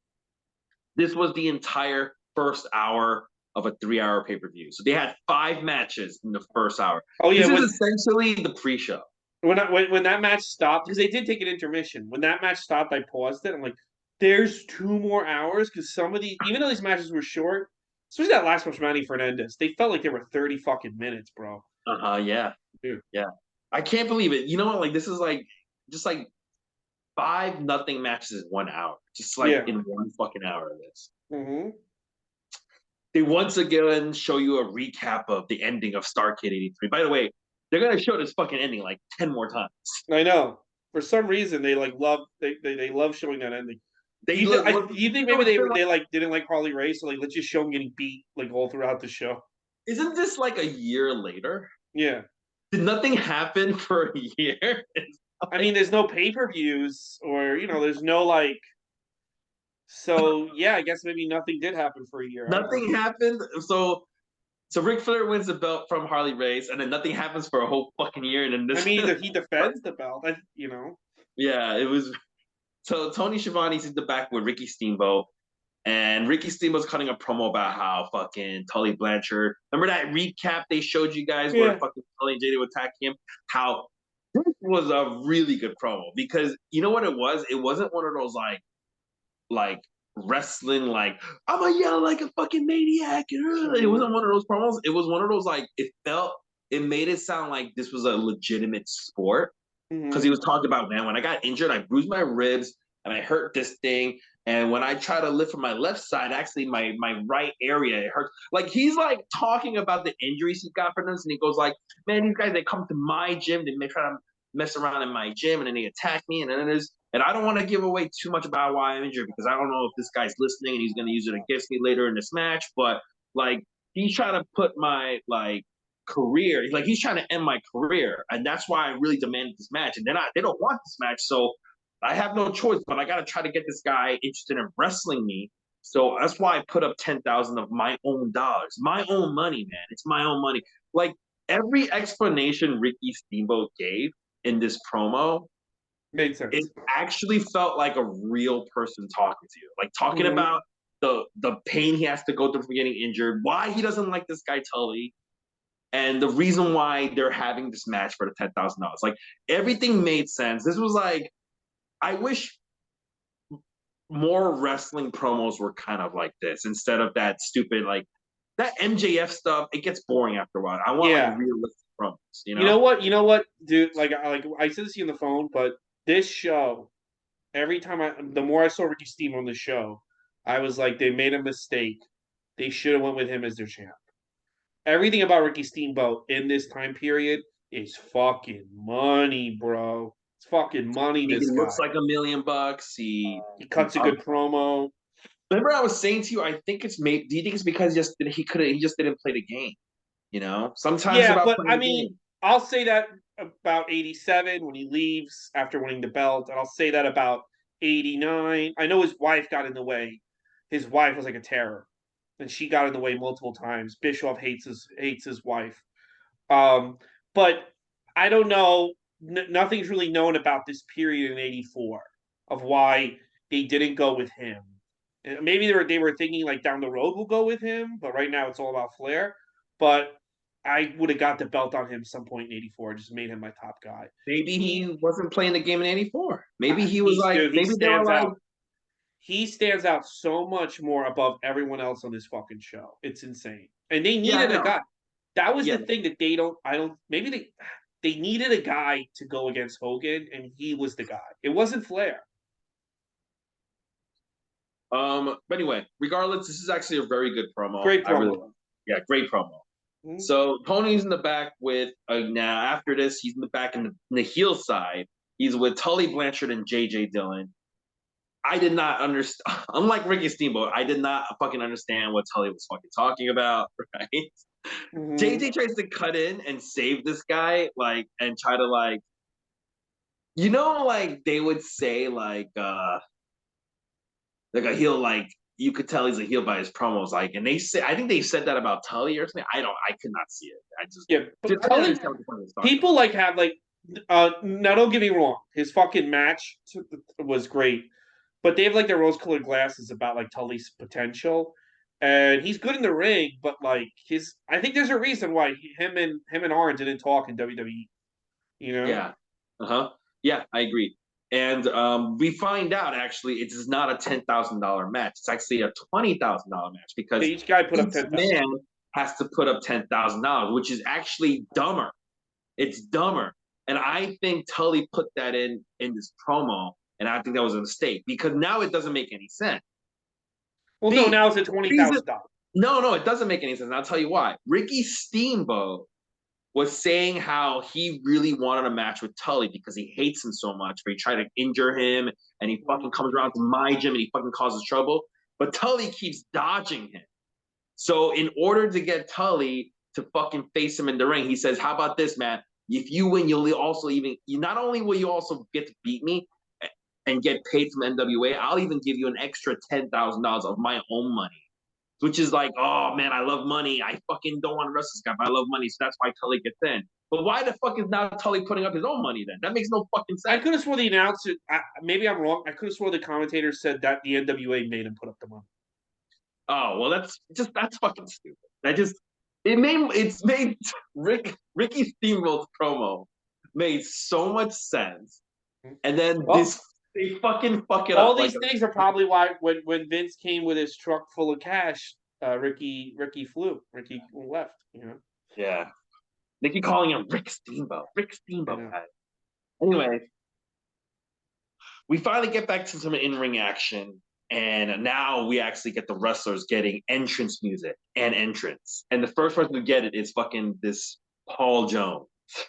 this was the entire first hour of a 3 hour pay per view. So they had 5 matches in the first hour. Oh yeah, This is essentially the pre show. when that match stopped, because they did take an intermission. When that match stopped, I paused it. I'm like, there's 2 more hours because some of these, even though these matches were short, especially that last match, Manny Fernandez, they felt like they were 30 fucking minutes, bro. Yeah. Dude. Yeah. I can't believe it. You know what? Like, this is like just like 5-0 matches in 1 hour. Just like in one fucking hour of this. Mm-hmm. They once again show you a recap of the ending of Starrcade 83. By the way, they're gonna show this fucking ending like 10 more times. I know. For some reason, they like love they love showing that ending. You think maybe they like didn't like Harley Race, so like let's just show him getting beat like all throughout the show. Isn't this like a year later? Yeah. Did nothing happen for a year? I mean, there's no pay-per-views or there's no like. So yeah, I guess maybe nothing did happen for a year. Nothing happened. So Ric Flair wins the belt from Harley Race, and then nothing happens for a whole fucking year. And then this. I mean, he defends the belt. Yeah, it was. So Tony Schiavone's in the back with Ricky Steamboat, and Ricky Steamboat's cutting a promo about how fucking Tully Blanchard. Remember that recap they showed you guys where fucking Tully and JD were attacking him? How this was a really good promo because you know what it was? It wasn't one of those like wrestling like I'm gonna yell like a fucking maniac. It wasn't one of those promos. It was one of those like it made it sound like this was a legitimate sport because he was talking about, man, when I got injured, I bruised my ribs and I hurt this thing. And when I try to lift from my left side, actually my right area it hurts. Like he's like talking about the injuries he got from this, and he goes like, man, these guys they come to my gym, they try to mess around in my gym, and then they attack me, and then there's and I don't want to give away too much about why I'm injured because I don't know if this guy's listening and he's going to use it against me later in this match. But like, he's trying to put my like career, like he's trying to end my career, and that's why I really demanded this match. And they don't want this match, so I have no choice. But I got to try to get this guy interested in wrestling me. So that's why I put up 10,000 of my own dollars, my own money, man. It's my own money. Like every explanation Ricky Steamboat gave in this promo made sense. It actually felt like a real person talking to you, like talking about the pain he has to go through for getting injured, why he doesn't like this guy Tully, and the reason why they're having this match for the $10,000. Like everything made sense. This was like, I wish more wrestling promos were kind of like this instead of that stupid like that MJF stuff, it gets boring after a while. I want like realistic promos, you know? You know what, dude? Like I said this to you on the phone, but this show, every time the more I saw Ricky Steamboat on the show, I was like, they made a mistake. They should have went with him as their champ. Everything about Ricky Steamboat in this time period is fucking money, bro. It's fucking money. He This guy. looks like $1,000,000. He cuts a good promo. Remember, I was saying to you, I think it's maybe. Do you think it's because he just didn't play the game? You know, sometimes Yeah, about but playing I the mean, game. I'll say that about 87 when he leaves after winning the belt, and I'll say that about 89. I know his wife got in the way. His wife was like a terror, and she got in the way multiple times. Bischoff hates his wife. Um, but I don't know. Nothing's really known about this period in '84 of why they didn't go with him. Maybe they were thinking like down the road we'll go with him, but right now it's all about Flair. But I would have got the belt on him some point in '84. Just made him my top guy. Maybe he wasn't playing the game in '84. Maybe he was He's like, dude, he maybe they were stands like, out. He stands out so much more above everyone else on this fucking show. It's insane. And they yeah, I needed a know. guy. That was Yeah. the thing that they don't. I don't. Maybe they needed a guy to go against Hogan, and he was the guy. It wasn't Flair. But anyway, regardless, this is actually a very good promo. Great I really promo. like it. Yeah, great promo. Mhm. So Tony's in the back with now after this, he's in the back in the heel side. He's with Tully Blanchard and JJ Dillon. I did not understand. Unlike Ricky Steamboat, I did not fucking understand what Tully was fucking talking about. Right? JJ tries to cut in and save this guy, like, and try to like, like they would say like a heel, like you could tell he's a heel by his promos, like, and they say I think they said that about Tully or something. I could not see it. I just Yeah, but I didn't understand what the point was talking people about. like have like. Now don't get me wrong. His fucking match was great, but they have like their rose-colored glasses about like Tully's potential, and he's good in the ring. But like I think there's a reason why him and Arn didn't talk in WWE. You know? Yeah. Uh-huh. Yeah, I agree. And we find out actually it is not a $10,000 match. It's actually a $20,000 match because Each guy put up each 10,000. man has to put up $10,000, which is actually dumber. It's dumber. And I think Tully put that in this promo, and I think that was a mistake because now it doesn't make any sense. Well, no, now it's at $20,000. No, it doesn't make any sense. And I'll tell you why. Ricky Steamboat was saying how he really wanted a match with Tully because he hates him so much, but he tried to injure him and he fucking comes around to my gym and he fucking causes trouble. But Tully keeps dodging him. So in order to get Tully to fucking face him in the ring, he says, how about this, man? If you win, you'll also not only will you also get to beat me and get paid from NWA, I'll even give you an extra $10,000 of my own money. Which is like, oh man, I love money. I fucking don't want to wrestle this guy, but I love money, so that's why Tully gets in. But why the fuck is now Tully putting up his own money then? That makes no fucking sense. I could have sworn the announcer. Maybe I'm wrong. I could have sworn the commentator said that the NWA made him put up the money. Oh well, that's fucking stupid. It's made Ricky Steamboat's promo made so much sense, and then they fucking fuck it all up. All these things are probably why when Vince came with his truck full of cash, Ricky left. You know. Yeah, they keep calling him Rick Steamboat. Guy. Anyway, we finally get back to some in-ring action. And now we actually get the wrestlers getting entrance music and entrance. And the first person to get it is fucking this Paul Jones,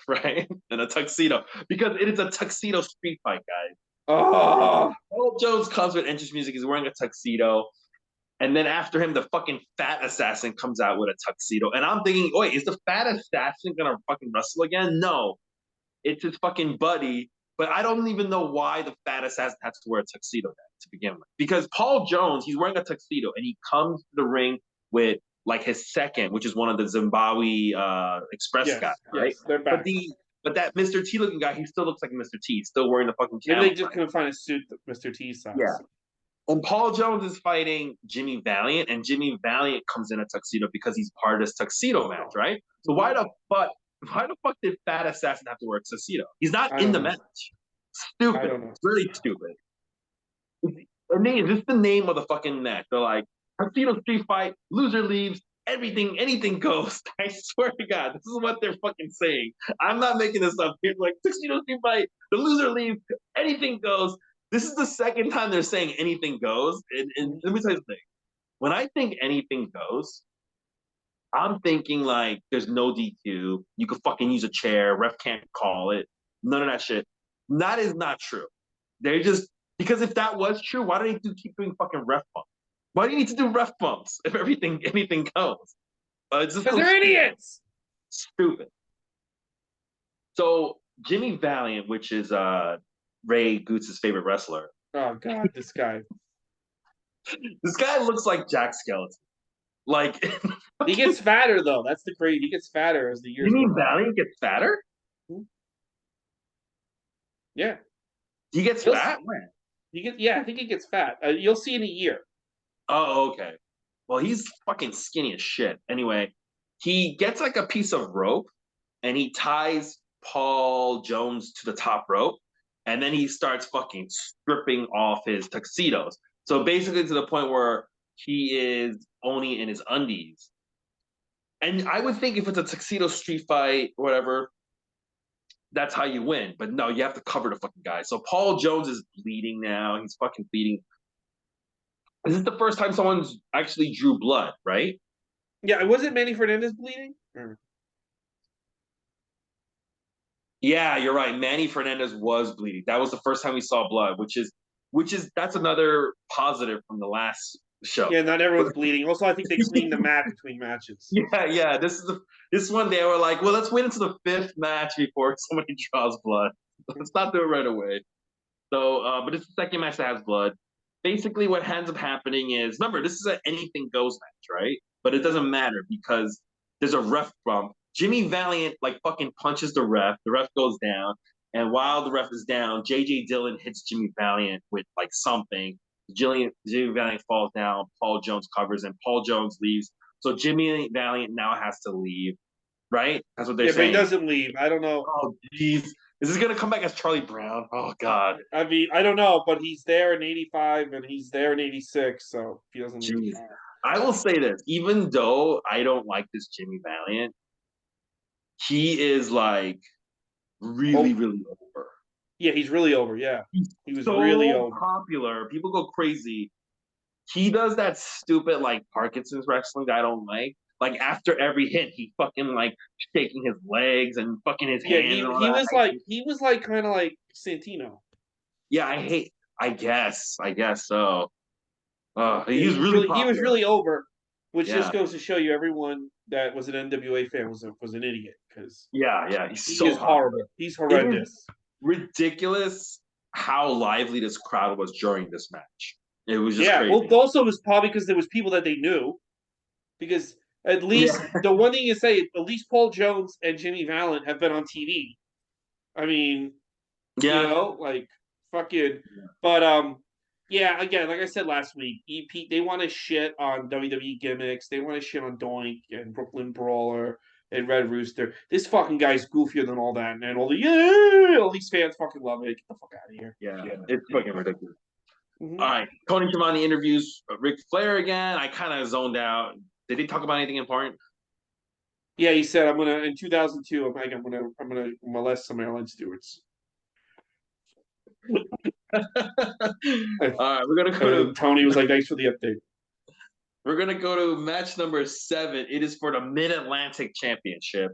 right? In a tuxedo. Because it is a tuxedo street fight, guys. Oh. Paul Jones comes with entrance music. He's wearing a tuxedo. And then after him, the fucking fat assassin comes out with a tuxedo. And I'm thinking, wait, is the fat assassin going to fucking wrestle again? No. It's his fucking buddy. But I don't even know why the fat assassin has to wear a tuxedo to begin with. Because Paul Jones, he's wearing a tuxedo, and he comes to the ring with like his second, which is one of the Zimbabwe Express guys, right? Yes, they're back. But that Mr. T looking guy, he still looks like Mr. T. He's still wearing the fucking camel. Maybe they just couldn't find a suit that Mr. T size. Yeah. And Paul Jones is fighting Jimmy Valiant, and Jimmy Valiant comes in a tuxedo because he's part of this tuxedo match, right? So why the fuck did Fat Assassin have to wear a tuxedo? He's not in the match. Stupid. It's really stupid. Is this the name of the fucking match? They're like, tuxedo street fight, loser leaves, anything goes. I swear to God, this is what they're fucking saying. I'm not making this up. People like tuxedo street fight, the loser leaves, anything goes. This is the second time they're saying anything goes. And let me tell you something. When I think anything goes, I'm thinking like there's no DQ. You could fucking use a chair. Ref can't call it. None of that shit. That is not true. They just because if that was true, why do they keep doing fucking ref bumps? Why do you need to do ref bumps if anything goes? It's just Because so they're idiots. stupid. So Jimmy Valiant, which is Ray Gootz's favorite wrestler. Oh God, this guy. This guy looks like Jack Skeleton. Like he gets fatter though. That's the crazy. He gets fatter as the years. You mean Valiant gets fatter? Yeah. He gets fat? I think he gets fat. You'll see in a year. Oh, okay. Well, he's fucking skinny as shit. Anyway, he gets like a piece of rope and he ties Paul Jones to the top rope, and then he starts fucking stripping off his tuxedos. So basically to the point where he is only in his undies. And I would think if it's a tuxedo street fight or whatever, that's how you win. But no, you have to cover the fucking guy. So Paul Jones is bleeding now. He's fucking bleeding. This is the first time someone's actually drew blood, right? Yeah, was it Manny Fernandez bleeding? Yeah, you're right. Manny Fernandez was bleeding. That was the first time we saw blood, which is that's another positive from the last show. Yeah, not everyone's bleeding. Also, I think they cleaned the mat between matches. Yeah. This one they were like, well, let's wait until the 5th match before somebody draws blood. Let's not do it right away. So, but it's the second match that has blood. Basically, what ends up happening is, remember, this is an anything goes match, right? But it doesn't matter because there's a ref bump. Jimmy Valiant like fucking punches the ref. The ref goes down, and while the ref is down, JJ Dillon hits Jimmy Valiant with like something. Jimmy Valiant falls down. Paul Jones covers, and Paul Jones leaves. So Jimmy Valiant now has to leave, right? That's what they're saying. But he doesn't leave. I don't know. Oh, jeez. Is this going to come back as Charlie Brown? Oh, God. I mean, I don't know, but he's there in 85 and he's there in 86, so he doesn't leave. I will say this. Even though I don't like this Jimmy Valiant, he is like really over. Yeah, he's really over. Yeah. He was so really over. Popular. People go crazy. He does that stupid like Parkinson's wrestling that I don't like. Like after every hit, he fucking like shaking his legs and fucking his hands. He was like kind of like Santino. Yeah, I guess so. He was really over, which just goes to show you everyone that was an NWA fan was an idiot because he's horrible. He's horrendous. Ridiculous how lively this crowd was during this match. It was just crazy. Well, also it was probably because there was people that they knew. Because at least the one thing you say, at least Paul Jones and Jimmy Valiant have been on TV. I mean, you know, like fucking. But again, like I said last week, they want to shit on WWE gimmicks. They want to shit on Doink and Brooklyn Brawler and Red Rooster. This fucking guy's goofier than all that, and all these fans fucking love it. Get the fuck out of here. Yeah. It's fucking ridiculous. Mm-hmm. All right, Tony Schiavone interviews Ric Flair again. I kind of zoned out. Did he talk about anything important? Yeah, he said, in 2002, I'm gonna molest some airline stewards. All right, we're gonna go to Tony was like, thanks for the update. We're gonna go to match number 7. It is for the Mid-Atlantic Championship.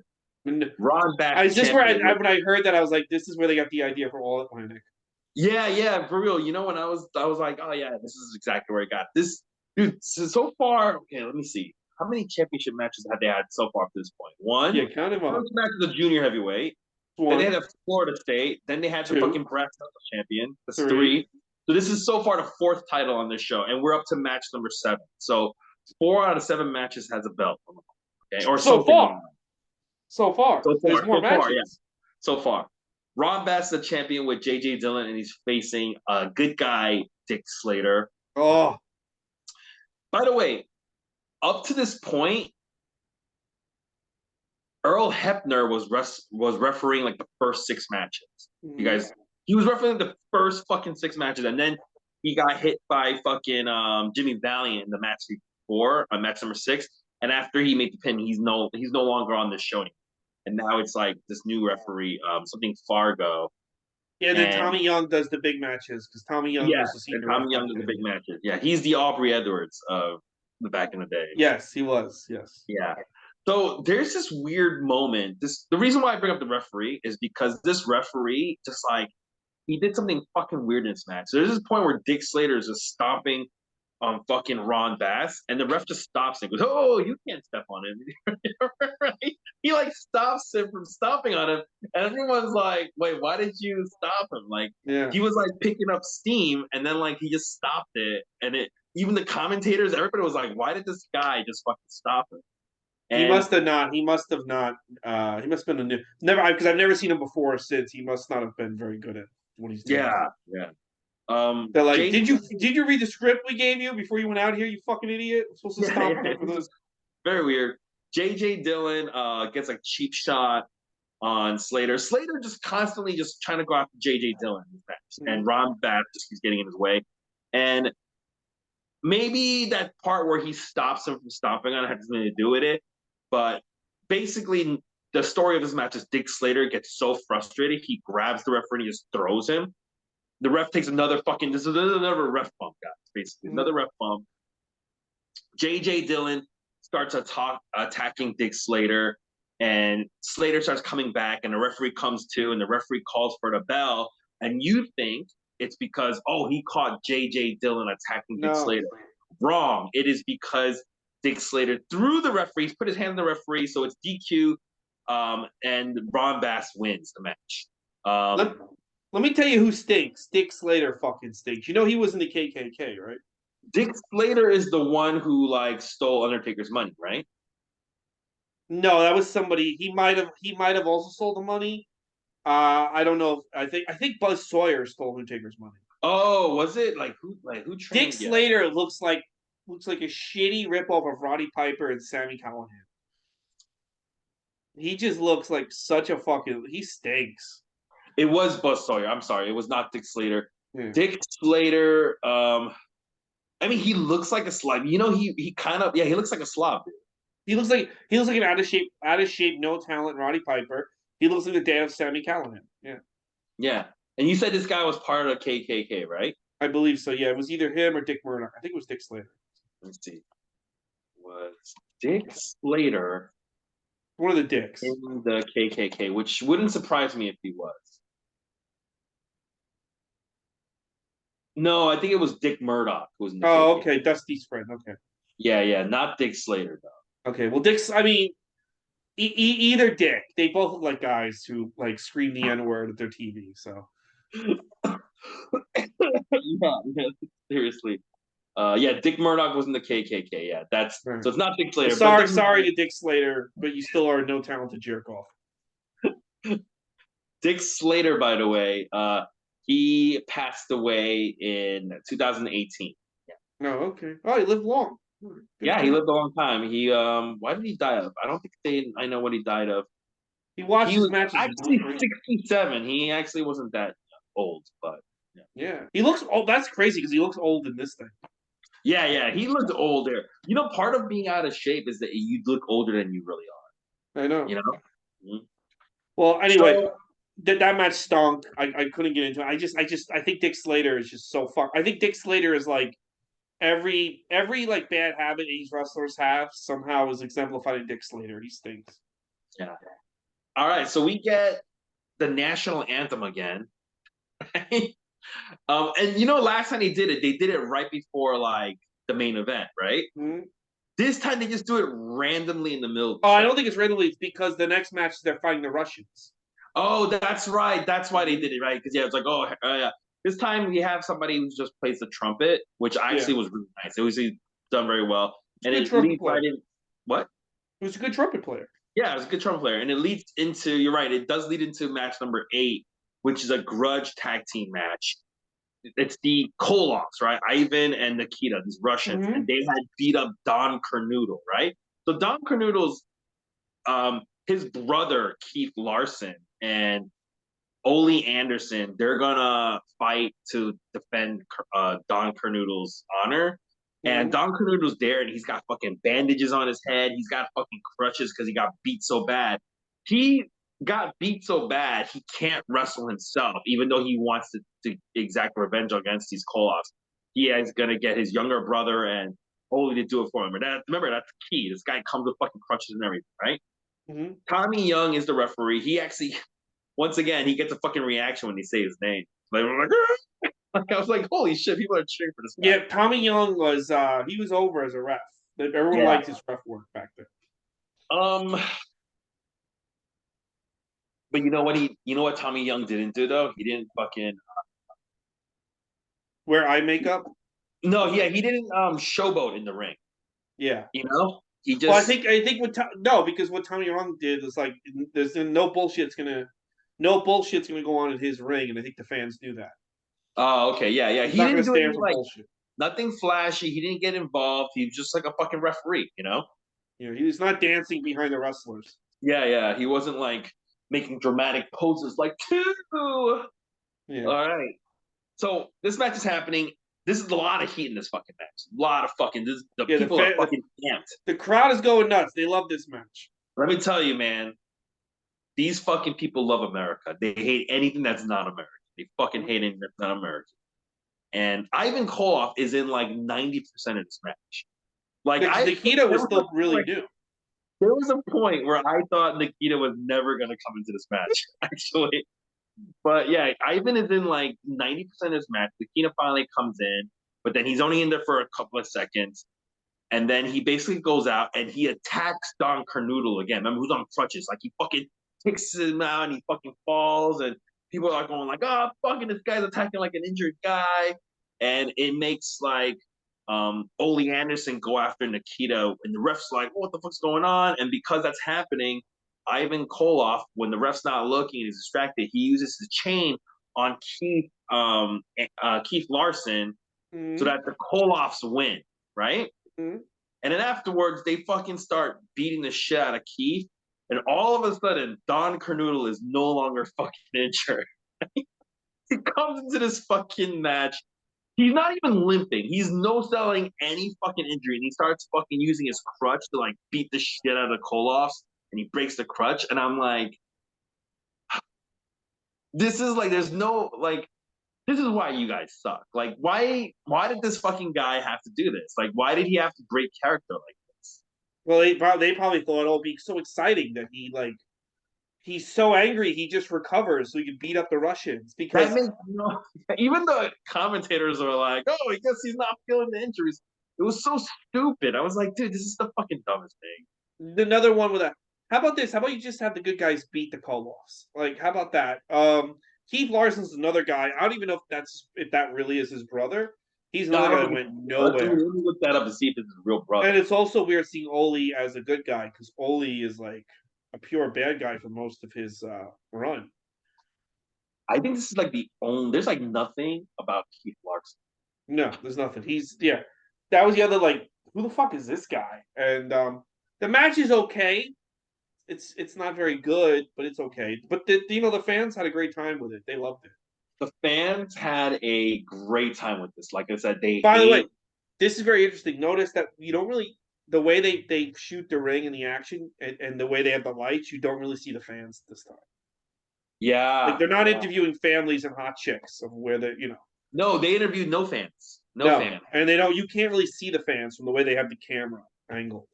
Ron Bass. Is this where when I heard that I was like, this is where they got the idea for All Atlantic. Yeah, for real. You know, when I was like, oh yeah, this is exactly where I got this. Dude, so far, okay, let me see. How many championship matches have they had so far up to this point? 1. Yeah, count them up. First match was the junior heavyweight. 1. Then they had a Florida State. Then they had 2. the fucking brass knuckle champion. That's 3. So this is so far the 4th title on this show, and we're up to match number 7. So 4 out of 7 matches has a belt. Okay, or so far. There's more matches. Yeah. So far. Ron Bass is the champion with JJ Dillon, and he's facing a good guy, Dick Slater. Oh. By the way, up to this point, Earl Hebner was refereeing like the first 6 matches. You guys, he was refereeing the first fucking 6 matches, and then he got hit by fucking Jimmy Valiant in the match before, on match number 6. And after he made the pin, he's no longer on this show anymore. And now it's like this new referee, something Fargo. Yeah, and then And Tommy Young does the big matches because Tommy Young yeah, was the and senior ref Tommy back Young is the then. big matches. Yeah, he's the Aubrey Edwards of the back in the day. Yes, he was. Yes. Yeah. So there's this weird moment. The reason why I bring up the referee is because this referee just like he did something fucking weird in this match. So there's this point where Dick Slater is just stomping on fucking Ron Bass, and the ref just stops and goes, "Oh, you can't step on him." Right? He like stops him from stomping on him, and everyone's like, "Wait, why did you stop him?" Like Yeah. he was like picking up steam, and then like he just stopped it, and it even the commentators, everybody was like, "Why did this guy just fucking stop him?" He And must have not. He must have not. He must have been a new. Never, because I've never seen him before or since. He must not have been very good at what he's doing. yeah, yeah. They're like, Jay, did you read the script we gave you before you went out here? You fucking idiot! I'm supposed to yeah, stomp yeah, on him for this this. is very weird. JJ Dillon gets a cheap shot on Slater. Slater just constantly just trying to go after JJ Dillon in this match, and Ron Bass just keeps getting in his way. And maybe that part where he stops him from stomping on it has something to do with it, but basically the story of this match is Dick Slater gets so frustrated he grabs the referee and he just throws him. The ref takes another fucking this is another ref bump, guys. Basically, another ref bump. JJ Dillon starts attacking Dick Slater, and Slater starts coming back, and the referee comes to, and the referee calls for the bell, and you think it's because he caught JJ Dillon attacking Dick No, Slater. Wrong. It is because Dick Slater threw the referee, put his hand on the referee, so it's DQ, and Ron Bass wins the match. let let me tell you who stinks. Dick Slater fucking stinks. You know he was in the KKK, right? Dick Slater is the one who like stole Undertaker's money, right? No, that was somebody. He might have also sold the money. I don't know. I think Buzz Sawyer stole Undertaker's money. Oh, was it who Dick trained? Yeah, Slater looks like a shitty ripoff of Roddy Piper and Sammy Callahan. He just looks like such a fucking. He stinks. it was Buzz Sawyer. I'm sorry, it was not Dick Slater. Yeah. Dick Slater. I mean, he looks like a slob. You know, he kind of he looks like a slob. Dude. He looks like an out of shape, no talent Roddy Piper. He looks like the dad of Sammy Callahan. Yeah, Yeah, and you said this guy was part of the KKK, right? I believe so. Yeah, it was either him or Dick Murdoch. I think it was Dick Slater. Let's see. Was Dick Slater One of the dicks. in the KKK? Which wouldn't surprise me if he was. No, I think it was Dick Murdoch who was in the Oh, KKK. okay. Dusty's friend. Okay. Yeah, yeah, not Dick Slater though. Okay. Well, Dick's. I mean, either Dick. They both look like guys who like scream the N word at their TV. So Yeah, seriously. Yeah, Dick Murdoch was in the KKK. Yeah, that's right. so it's not Dick Well, Slater, but sorry to Dick Slater, but you still are no talented jerk off. Dick Slater, by the way, he passed away in 2018. No, okay. Oh, he lived long. Good Yeah, for he him. lived a long time. He why did he die of? I don't think I know what he died of. He watched He his was matches. actually 67. He actually wasn't that old, but yeah. Yeah, he looks old. That's crazy because he looks old in this thing. Yeah, yeah, he looked older. You know, part of being out of shape is that you look older than you really are. I know. You know. Mhm. Well, anyway, So that match stunk. I couldn't get into it. I think Dick Slater is just so fuck. I think Dick Slater is like every like bad habit these wrestlers have somehow is exemplified in Dick Slater. He stinks. yeah. All right, so we get the national anthem again. And you know, last time they did it right before like the main event, right? Hmm. This time they just do it randomly in the middle of the Oh, I show. don't think it's randomly. It's because the next match they're fighting the Russians. Oh, that's right. That's why they did it, right? Because yeah, it's like, yeah. This time we have somebody who just plays the trumpet, which Yeah, actually was really nice. It was done very well, he's a and good it trumpet leads right player. in. What? He was a good trumpet player. Yeah, it was a good trumpet player, and it leads into. You're right. It does lead into match number 8, which is a grudge tag team match. It's the Koloffs, right? Ivan and Nikita, these Russians, and Hmm. they had beat up Don Kernoodle, right? So Don Kernoodle's his brother Keith Larson and Ole Anderson, they're gonna fight to defend Don Kernoodle's honor. And Don Corneto's there, and he's got fucking bandages on his head. He's got fucking crutches because he got beat so bad. He got beat so bad he can't wrestle himself, even though he wants to exact revenge against these Koloffs. He is gonna get his younger brother and Holy to do it for him. And remember, that's the key. This guy comes with fucking crutches and everything, right? Mm-hmm. Tommy Young is the referee. He actually, once again, he gets a fucking reaction when they say his name. Like I was like, holy shit, people are cheering for this guy. Yeah, Tommy Young was he was over as a ref. Everyone liked his ref work back then. But you know what Tommy Young didn't do though? He didn't fucking wear eye makeup. No, yeah, he didn't showboat in the ring. Yeah, he just. Well, I think because what Tommy Young did is like there's no bullshit's gonna go on in his ring, and I think the fans knew that. Oh, okay, yeah. He's not gonna stand for bullshit. Nothing flashy. He didn't get involved. He was just like a fucking referee, he was not dancing behind the wrestlers. Yeah. He wasn't like making dramatic poses like two. Yeah. All right. So this match is happening. This is a lot of heat in this fucking match. A lot of fucking. People are fucking amped. The crowd is going nuts. They love this match. Let me tell you, man. These fucking people love America. They hate anything that's not American. They fucking hate anything that's not American. And Ivan Koloff is in like 90% of this match. Like Nikita was still really new. There was a point where I thought Nikita was never going to come into this match, actually. But yeah, Ivan is in like 90% of this match. Nikita finally comes in, but then he's only in there for a couple of seconds. And then he basically goes out and he attacks Don Carnoodle again. Remember, who's on crutches? Like he fucking kicks him out and he fucking falls. And people are going like, oh, fucking this guy's attacking like an injured guy. And it makes like Ole Anderson go after Nikita. And the ref's like, what the fuck's going on? And because that's happening, Ivan Koloff, when the ref's not looking and he's distracted, he uses the chain on Keith Larson so that the Koloffs win, right? Mm-hmm. And then afterwards, they fucking start beating the shit out of Keith. And all of a sudden, Don Carnoodle is no longer fucking injured. He comes into this fucking match. He's not even limping. He's no-selling any fucking injury. And he starts fucking using his crutch to like beat the shit out of the Koloffs. And he breaks the crutch. And I'm like, this is like, there's no, like, this is why you guys suck. Like, why did this fucking guy have to do this? Like, why did he have to break character like this? Well, they probably thought it'll be so exciting that he's so angry he just recovers so he can beat up the Russians. Because even the commentators are like, oh, I guess he's not feeling the injuries. It was so stupid. I was like, dude, this is the fucking dumbest thing. Another one with a. How about this? How about you just have the good guys beat the Koloffs? Like, how about that? Keith Larson's another guy. I don't even know if that really is his brother. He's another guy that went nowhere. Let me look that up and see if it's his real brother. And it's also weird seeing Ole as a good guy because Ole is like a pure bad guy for most of his run. I think this is like the only. There's like nothing about Keith Larson. No, there's nothing. That was the other like, who the fuck is this guy? And the match is okay. It's not very good, but it's okay. But the fans had a great time with it. They loved it. The fans had a great time with this. Like I said, By the way, this is very interesting. Notice that you don't really the way they shoot the ring and the action and the way they have the lights. You don't really see the fans this time. Yeah, like they're not interviewing families and hot chicks of where they No, they interviewed no fans. No fans, and they don't. You can't really see the fans from the way they have the camera angle.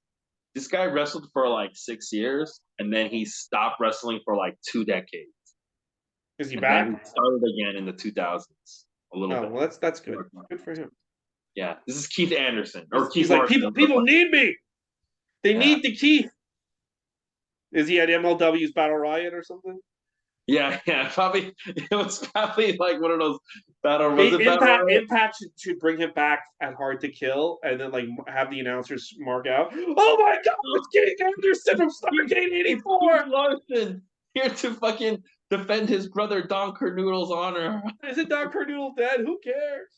This guy wrestled for like 6 years, and then he stopped wrestling for like 2 decades. Is he back? He started again in the 2000s. A little bit. Well, that's good. Good for him. Yeah, this is Keith Anderson He's like people need me. They need the Keith. Is he at MLW's Battle Riot or something? Yeah, probably. It was probably like one of those battle. Impact should bring him back at Hard to Kill, and then like have the announcers mark out. Oh my God, it's Keith Anderson from Starrcade '84. Larson here to fucking defend his brother Don Carnoodle's honor. Isn't Don Carnoodle dead? Who cares?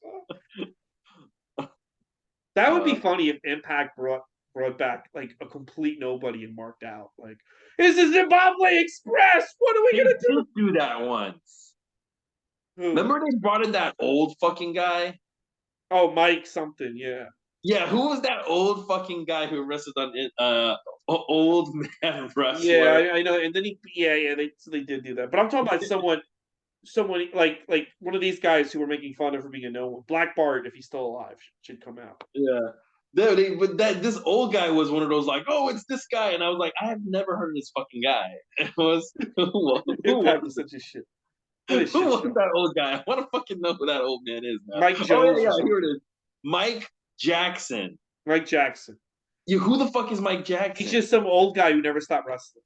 That would be funny if Impact brought back like a complete nobody and marked out like. This is Zimbabwe Express. What are we gonna do? Do that once. Remember they brought in that old fucking guy? Oh, Mike something. Yeah. Yeah, who was that old fucking guy who wrestled on old man Yeah, wrestler? I know. And then they did do that. But I'm talking about someone like one of these guys who were making fun of for being a no one. Black Bart, if he's still alive, should come out. Yeah. But this old guy was one of those like, oh, it's this guy, and I was like, I have never heard of this fucking guy. It was who Impact was is such a shit. What a who shit was show. that old guy? I want to fucking know who that old man is now. Mike Oh Jones yeah, or yeah, here it something. is. Mike Jackson. Mike Jackson. Yeah, who the fuck is Mike He's Jackson? just some old guy who never stopped wrestling.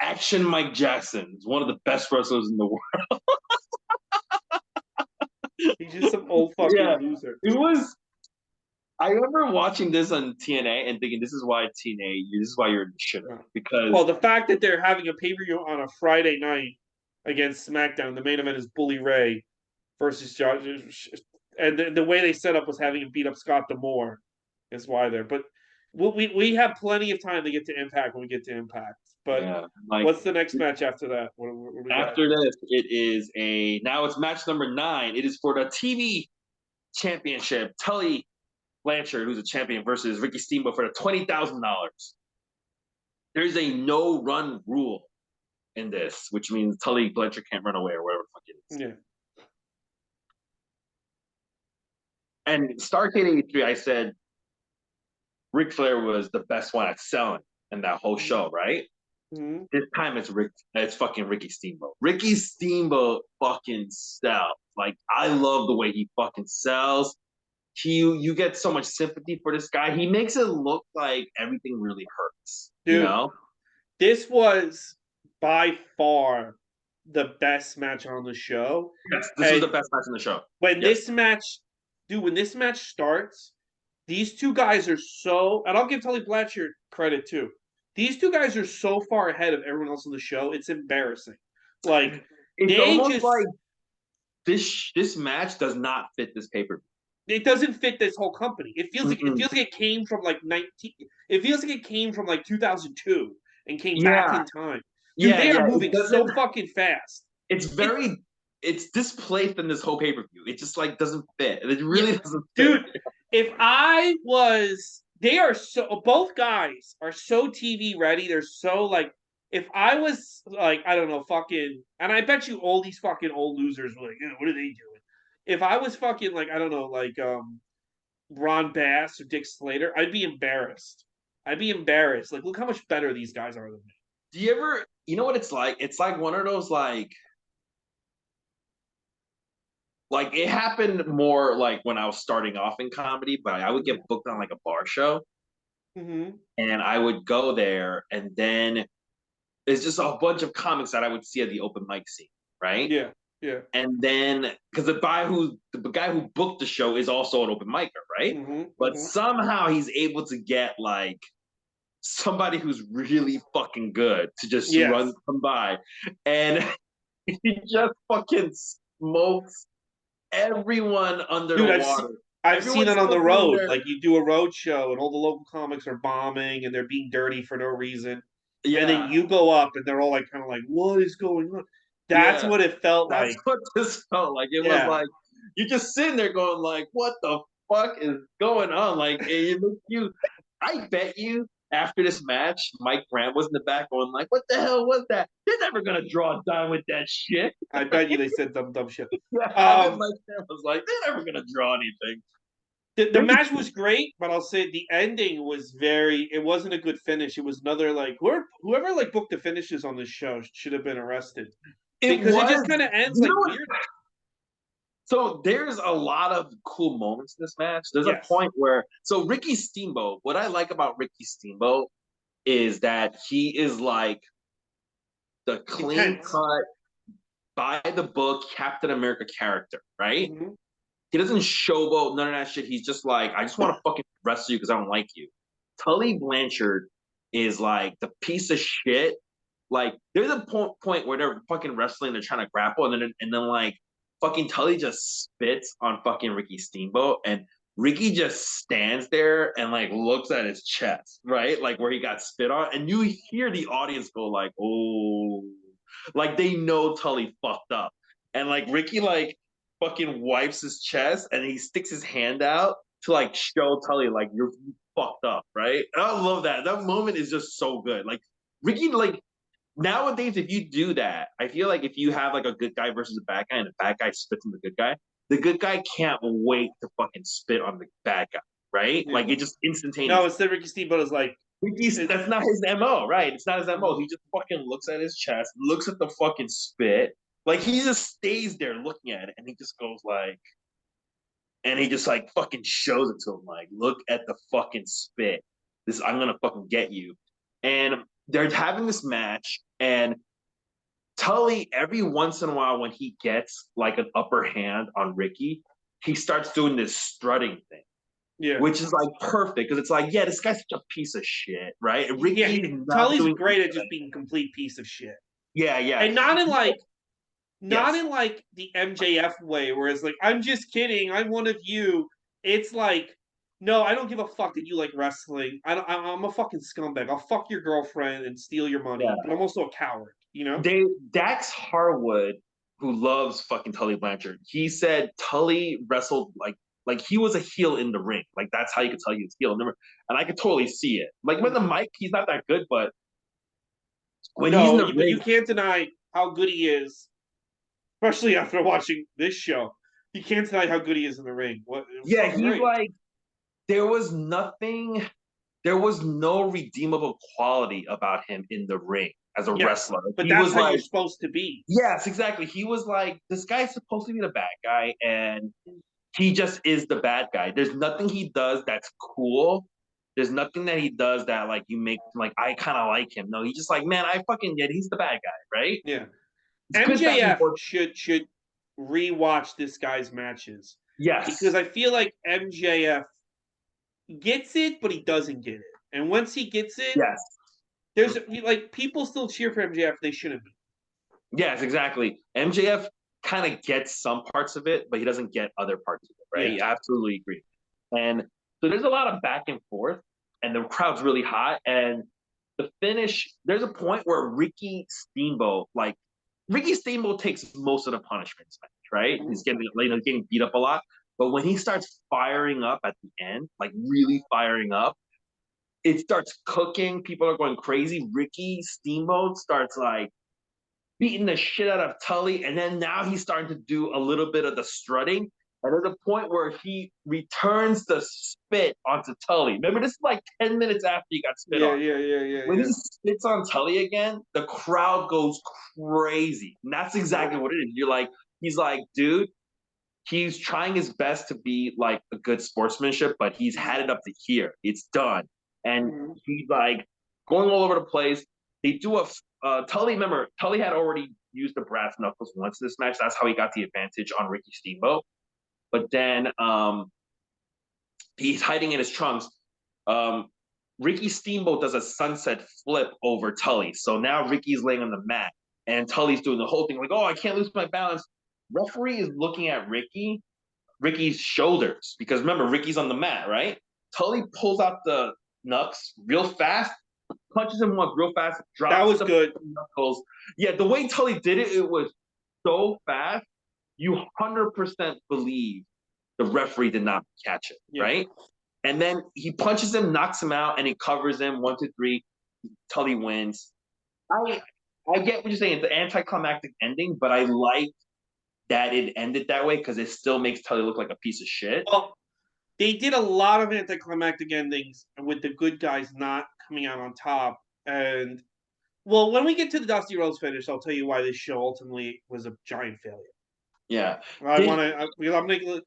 Action Mike Jackson is one of the best wrestlers in the world. He's just some old Yeah, fucking loser. it was. I remember watching this on TNA and thinking, this is why TNA, this is why you're in the shitter. Well, Because the fact that they're having a pay per view on a Friday night against SmackDown, the main event is Bully Ray versus Josh, and the way they set up was having him beat up Scott D'Amore is why they're. But we have plenty of time to get to Impact when we get to Impact. But yeah, like what's the next match after that? What do we got? after this, it is now it's match number 9. It is for the TV championship. Tully Blanchard, who's a champion, versus Ricky Steamboat for the $20,000. There's a no run rule in this, which means Tully Blanchard can't run away or whatever the fuck it is. Yeah. And Starrcade 83, I said Ric Flair was the best one at selling in that whole show, right? Mm-hmm. This time it's fucking Ricky Steamboat. Ricky Steamboat fucking sells. Like, I love the way he fucking sells. You get so much sympathy for this guy. He makes it look like everything really hurts. Dude, you know? this was by far the best match on the show. Yes, this was the best match in the show. When this match starts, these two guys are so, and I'll give Tully Blanchard credit too. These two guys are so far ahead of everyone else in the show. It's embarrassing. Like it's almost like this match does not fit this pay-per-view. It doesn't fit this whole company. It feels like it came from like 19. It feels like it came from like 2002 and came back in time. Dude, they are moving so fucking fast. It's displaced in this whole pay-per-view. It just like doesn't fit. It really doesn't fit. Dude, if I was both guys are so TV ready. They're so like, if I was like, I don't know, fucking, and I bet you all these fucking old losers were like, what are they doing? If I was fucking like, I don't know, like Ron Bass or Dick Slater, I'd be embarrassed. Like, look how much better these guys are than me. Do you ever, you know what it's like? It's like one of those like it happened more like when I was starting off in comedy, but I would get booked on like a bar show. Mm-hmm. And I would go there, and then there's just a bunch of comics that I would see at the open mic scene, right? Yeah, yeah. And then because the guy who booked the show is also an open micer, right? Mm-hmm, but somehow he's able to get like somebody who's really fucking good to just come by, and he just fucking smokes everyone under the water. I've seen it on the road. Like, you do a road show and all the local comics are bombing and they're being dirty for no reason. Yeah. And then you go up and they're all like, kind of like, what is going on? That's what it felt like. That's what this felt like. It was like, you're just sitting there going like, what the fuck is going on? Like, I bet you after this match, Mike Grant was in the back going like, what the hell was that? They're never going to draw a dime with that shit. I bet you they said dumb shit. Mike Grant was like, they're never going to draw anything. The match was great, but I'll say the ending was it wasn't a good finish. It was another like, whoever like booked the finishes on this show should have been arrested. Because it just kind of ends like weird. So there's a lot of cool moments in this match. There's a point where, Ricky Steamboat, what I like about Ricky Steamboat is that he is like the clean cut, by the book Captain America character, right? Mm-hmm. He doesn't showboat, none of that shit. He's just like, I just want to fucking wrestle you because I don't like you. Tully Blanchard is like the piece of shit. Like, there's a point where they're fucking wrestling, they're trying to grapple, and then like fucking Tully just spits on fucking Ricky Steamboat, and Ricky just stands there and like looks at his chest, right? Like where he got spit on, and you hear the audience go like, oh, like they know Tully fucked up. And like Ricky like fucking wipes his chest and he sticks his hand out to like show Tully like you're fucked up, right? And I love that. That moment is just so good. Like Ricky, like nowadays, if you do that, I feel like if you have like a good guy versus a bad guy, and the bad guy spits on the good guy can't wait to fucking spit on the bad guy, right? Yeah. Like it just No, instantaneous. instead Ricky Steamboat is like, That's not his MO, right? It's not his MO. He just fucking looks at his chest, looks at the fucking spit. Like he just stays there looking at it and he just goes like, and he just like fucking shows it to him, like, look at the fucking spit. This I'm gonna fucking get you. And they're having this match, and Tully, every once in a while, when he gets like an upper hand on Ricky, he starts doing this strutting thing, yeah. which is like perfect because it's like, yeah, this guy's such a piece of shit, right? And Ricky Yeah, is not Tully's doing great at just being a complete piece of shit. yeah, yeah. And not in like not Yes. in like the MJF way, where it's like, I'm just kidding, I'm one of you. It's like, no, I don't give a fuck that you like wrestling. I'm a fucking scumbag. I'll fuck your girlfriend and steal your money, Yeah. but I'm also a coward, you know? Dax Harwood, who loves fucking Tully Blanchard, he said Tully wrestled like he was a heel in the ring. Like that's how you could tell he was heel. And I could totally see it. Like with the mic, he's not that good, but when he's in No, the but you ring, can't deny how good he is, especially after watching this show. You can't deny how good he is in the ring. What it was yeah, fucking he's great. like there was nothing, there was no redeemable quality about him in the ring as a Yes, wrestler. but He that's was how you're like, supposed to be. yes, exactly. He was like, this guy's supposed to be the bad guy, and he just is the bad guy. There's nothing he does that's cool. There's nothing that he does that like you make like I kind of like him. No, he's just like, man, I fucking get. He's the bad guy, right? Yeah. It's good back and MJF forth. should rewatch this guy's matches because Yes, I feel like MJF gets it, but he doesn't get it. And once he gets it, yes, there's like people still cheer for MJF. They shouldn't be. yes, exactly. MJF kind of gets some parts of it, but he doesn't get other parts of it, right? Yeah. He absolutely agree. And so there's a lot of back and forth, and the crowd's really hot. And the finish, there's a point where Ricky Steamboat takes most of the punishments, right? He's getting getting beat up a lot. But when he starts firing up at the end, like really firing up, it starts cooking. People are going crazy. Ricky Steamboat starts like beating the shit out of Tully, and then now he's starting to do a little bit of the strutting. And there's a point where he returns the spit onto Tully. Remember, this is like 10 minutes after he got spit Yeah, on. yeah, yeah, yeah, When he yeah. spits on Tully again, the crowd goes crazy. And that's exactly what it is. You're like, he's like, dude, he's trying his best to be like a good sportsmanship, but he's had it up to here. It's done. And he's like going all over the place. They do a Tully. Remember, Tully had already used the brass knuckles once this match. That's how he got the advantage on Ricky Steamboat. But then he's hiding in his trunks. Um, Ricky Steamboat does a sunset flip over Tully. So now Ricky's laying on the mat, and Tully's doing the whole thing like, oh, I can't lose my balance. Referee is looking at Ricky's shoulders, because remember, Ricky's on the mat, right? Tully pulls out the knucks real fast, punches him once real fast, That drops was the good. knuckles. Yeah, the way Tully did it, it was so fast. You 100% believe the referee did not catch it, Yeah. right? And then he punches him, knocks him out, and he covers him. 1, 2, 3. Tully wins. I get what you're saying. It's an anticlimactic ending, but I like that it ended that way because it still makes Tully look like a piece of shit. Well, they did a lot of anticlimactic endings with the good guys not coming out on top. And well, when we get to the Dusty Rhodes finish, I'll tell you why this show ultimately was a giant failure. Yeah. I want to because I'm making.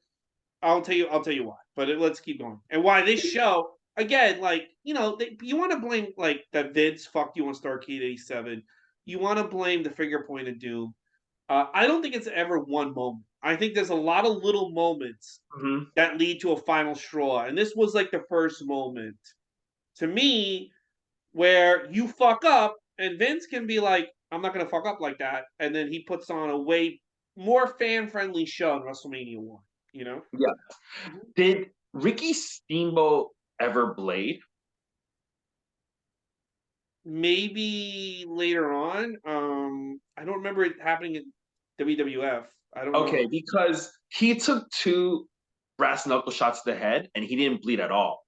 I'll tell you why. But let's keep going. And why this show again, like you want to blame like that Vince fucked you on Starrcade '87. You want to blame the finger point of doom. I don't think it's ever one moment. I think there's a lot of little moments that lead to a final straw, and this was like the first moment to me where you fuck up, and Vince can be like, "I'm not gonna fuck up like that," and then he puts on a way more fan friendly show in WrestleMania 1. You know? Yeah. Did Ricky Steamboat ever blade? Maybe later on. I don't remember it happening in WWF. I don't Okay, know. because he took two brass knuckle shots to the head, and he didn't bleed at all.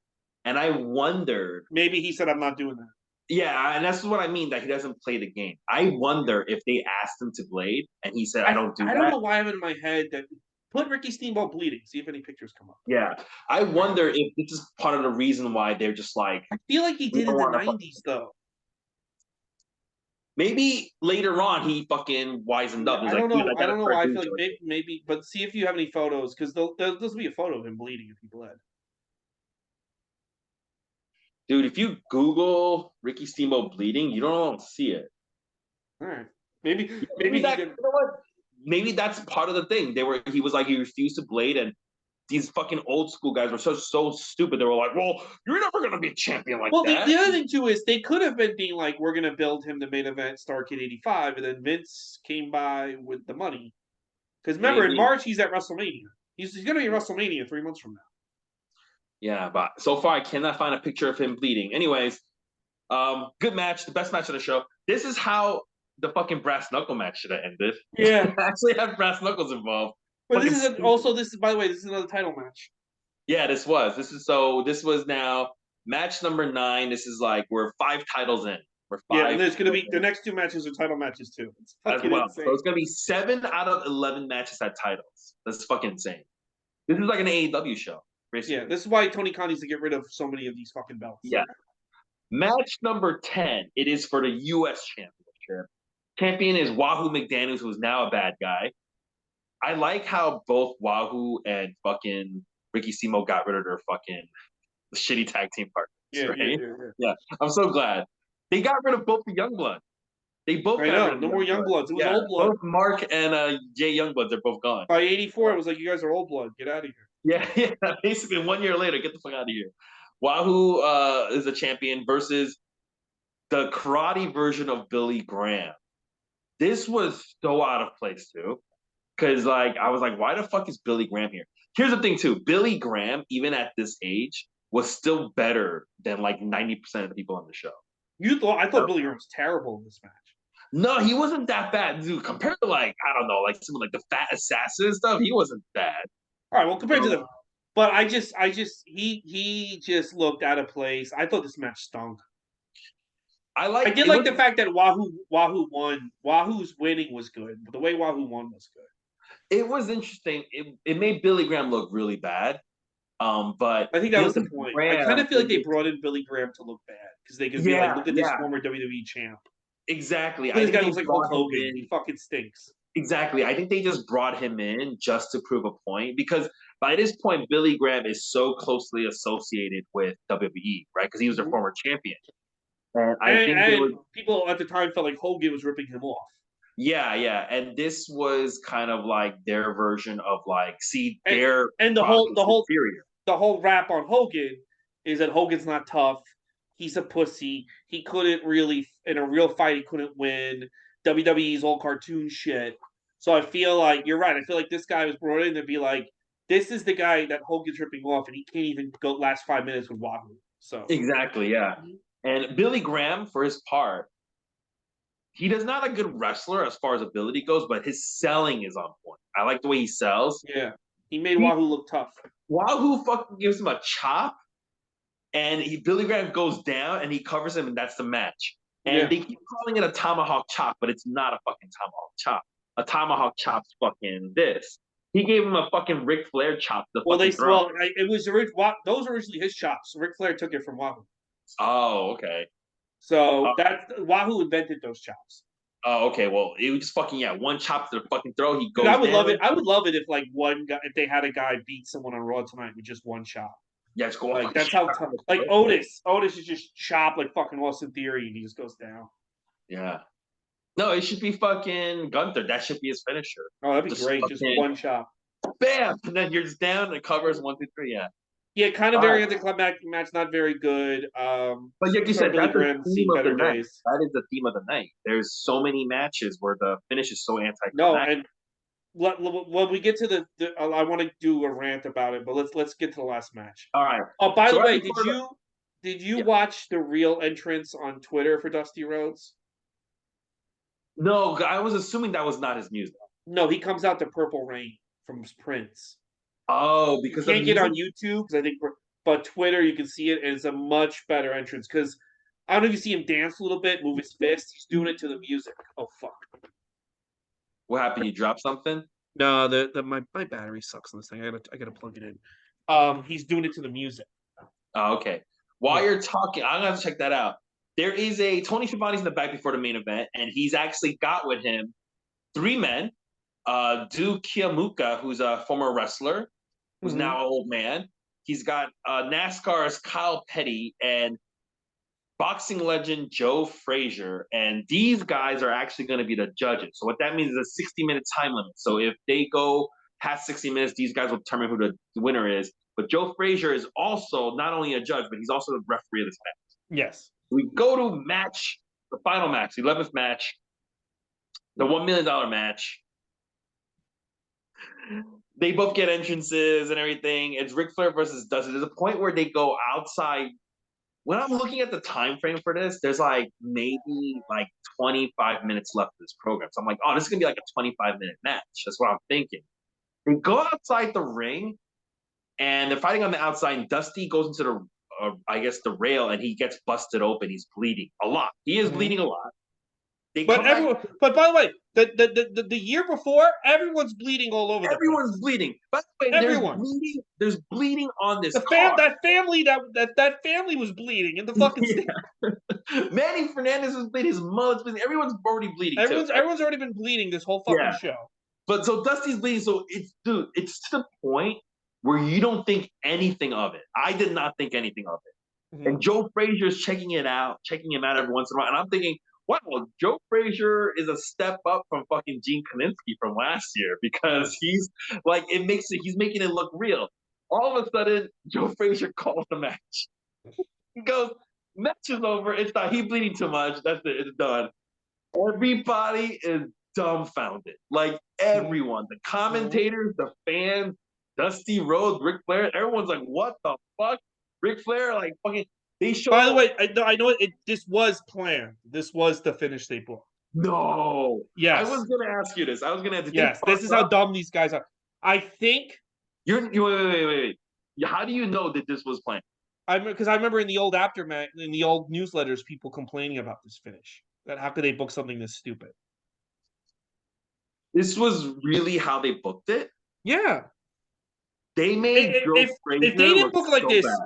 And I wondered. Maybe he said, "I'm not doing that." Yeah, and that's what I mean, that he doesn't play the game. I wonder if they asked him to blade, and he said, "I don't do I that." don't know why I have it in my head that put Ricky Steamboat bleeding. See if any pictures come up. Yeah, I wonder if this is part of the reason why they're just like. I feel like he did in the '90s though. Maybe later on he fucking wisened up. I don't know. I don't know why. I feel like maybe, but see if you have any photos because there'll be a photo of him bleeding if he bled. Dude, if you Google Ricky Steamboat bleeding, you don't see it. All right, maybe that, you know what? Maybe that's part of the thing. He was like he refused to blade, and these fucking old school guys were so stupid. They were like, "Well, you're never gonna be a champion like that." Well, the other thing too is they could have been being like, "We're gonna build him the main event Starrcade '85," and then Vince came by with the money. Because remember, in March he's at WrestleMania. He's gonna be at WrestleMania 3 months from now. Yeah, but so far I cannot find a picture of him bleeding. Anyways, good match, the best match of the show. This is how the fucking brass knuckle match should have ended. Yeah, actually had brass knuckles involved. But this is by the way, this is another title match. Yeah, this was now match number 9. This is like we're 5 titles in. We're 5. Yeah, and there's gonna be the next 2 matches are title matches too. It's fucking insane. So it's gonna be 7 out of 11 matches at titles. That's fucking insane. This is like an AEW show. Basically. Yeah, this is why Tony Khan needs to get rid of so many of these fucking belts. Yeah. Match number 10. It is for the U.S. Championship. Champion is Wahoo McDaniel, who is now a bad guy. I like how both Wahoo and fucking Ricky Steamboat got rid of their fucking shitty tag team partners. Yeah. I'm so glad. They got rid of both the Youngbloods. They both got rid of no more Youngbloods. It was old blood. Both Mark and Jay Youngbloods are both gone. By '84, it was like, you guys are old blood. Get out of here. Yeah. Basically, 1 year later, get the fuck out of here. Wahoo is a champion versus the karate version of Billy Graham. This was so out of place too, because like I was like, why the fuck is Billy Graham here? Here's the thing too, Billy Graham, even at this age, was still better than like 90% of the people on the show. I thought Billy Graham was terrible in this match. No, he wasn't that bad, dude. Compared to like I don't know, like some like the Fat Assassin and stuff, he wasn't bad. All right, well compared to them, but he just looked out of place. I thought this match stunk. I did like the fact that Wahoo won. Wahoo's winning was good, but the way Wahoo won was good. It was interesting. It made Billy Graham look really bad. But I think that was the point. I kind of feel like they brought in Billy Graham to look bad because they could be like, look at this former WWE champ. Exactly. This guy looks like Hulk Hogan. He fucking stinks. Exactly. I think they just brought him in just to prove a point because by this point, Billy Graham is so closely associated with WWE, right? Because he was their former champion. And people at the time felt like Hogan was ripping him off. Yeah. And this was kind of like their version of like, the whole rap on Hogan is that Hogan's not tough. He's a pussy. He couldn't really, in a real fight, he couldn't win. WWE's all cartoon shit. So I feel like, you're right. I feel like this guy was brought in to be like, this is the guy that Hogan's ripping off, and he can't even go last 5 minutes with Wahoo. So exactly, yeah. And Billy Graham, for his part, he does not a good wrestler as far as ability goes, but his selling is on point. I like the way he sells. Yeah, he made Wahoo look tough. Wahoo fucking gives him a chop, and Billy Graham goes down, and he covers him, and that's the match. And they keep calling it a tomahawk chop, but it's not a fucking tomahawk chop. A tomahawk chop's fucking this. He gave him a fucking Ric Flair chop. It was those were originally his chops. Ric Flair took it from Wahoo. Oh, okay. So Wahoo invented those chops. Oh, okay. Well, it was just fucking one chop to the fucking throw. He goes. Dude, I would love it. I would love it if like one guy, if they had a guy beat someone on Raw tonight with just one chop. Yeah, it's cool. Like that's how tough. Like Otis is just chop like fucking Austin Theory, and he just goes down. Yeah. No, it should be fucking Gunther. That should be his finisher. Oh, that'd be great. Just one chop. Bam! And then you're just down and it covers 1, 2, 3. Yeah. Yeah, kind of very anticlimactic match, not very good. But like you said, that's the theme of the night. That is the theme of the night. There's so many matches where the finish is so anticlimactic. No, and when we get to I want to do a rant about it, but let's get to the last match. All right. Oh, by the way, did you watch the real entrance on Twitter for Dusty Rhodes? No, I was assuming that was not his music. No, he comes out to Purple Rain from Prince. Oh, You because of can't get music. on YouTube because I think, but Twitter you can see it, and it's a much better entrance because I don't know if you see him dance a little bit, move his fist. He's doing it to the music. Oh fuck! What happened? You dropped something? No, my battery sucks on this thing. I gotta plug it in. He's doing it to the music. Oh, okay. While Yeah. you're talking, I'm gonna have to check that out. There is a Tony Schiavone's in the back before the main event, and he's actually got with him three men. Duke Kiamuka, who's a former wrestler, who's Mm-hmm. now an old man. He's got NASCAR's Kyle Petty and boxing legend Joe Frazier, and these guys are actually going to be the judges. So what that means is a 60-minute time limit. So if they go past 60 minutes, these guys will determine who the winner is. But Joe Frazier is also not only a judge, but he's also the referee of this match. Yes. We go to match, the final match, the 11th match, the $1 million match. They both get entrances and everything. It's Ric Flair versus Dusty. There's a point where they go outside. When I'm looking at the time frame for this, there's like maybe like 25 minutes left of this program. So I'm like, oh, this is gonna be like a 25-minute match. That's what I'm thinking. They go outside the ring and they're fighting on the outside. And Dusty goes into I guess the rail, and he gets busted open. He's bleeding a lot. He is bleeding a lot. They But come back. everyone, but by the way, the year before, everyone's bleeding all over the place. Everyone's bleeding. By the way, Everyone. There's bleeding on this card. That family was bleeding in the fucking state. Manny Fernandez was bleeding. His mother's bleeding. Everyone's already bleeding. Everyone's already been bleeding this whole fucking show. But so Dusty's bleeding. So it's to the point where you don't think anything of it. I did not think anything of it. Mm-hmm. And Joe Frazier's checking him out every once in a while. And I'm thinking, wow, Joe Frazier is a step up from fucking Gene Kaninsky from last year, because he's making it look real. All of a sudden, Joe Frazier calls the match. He goes, match is over. It's not, he's bleeding too much. That's it. It's done. Everybody is dumbfounded. Like everyone, the commentators, the fans, Dusty Rhodes, Ric Flair, everyone's like, what the fuck? Ric Flair, like fucking. By the way, I know this was planned. This was the finish they booked. No. Yes. I was going to ask you this. I was going to have to. Yes, this is how dumb these guys are. I think. Wait. How do you know that this was planned? Because I remember in the old aftermath, in the old newsletters, people complaining about this finish. That how could they book something this stupid? This was really how they booked it? Yeah. They made Joe Frazier if they didn't book it like this. Bad.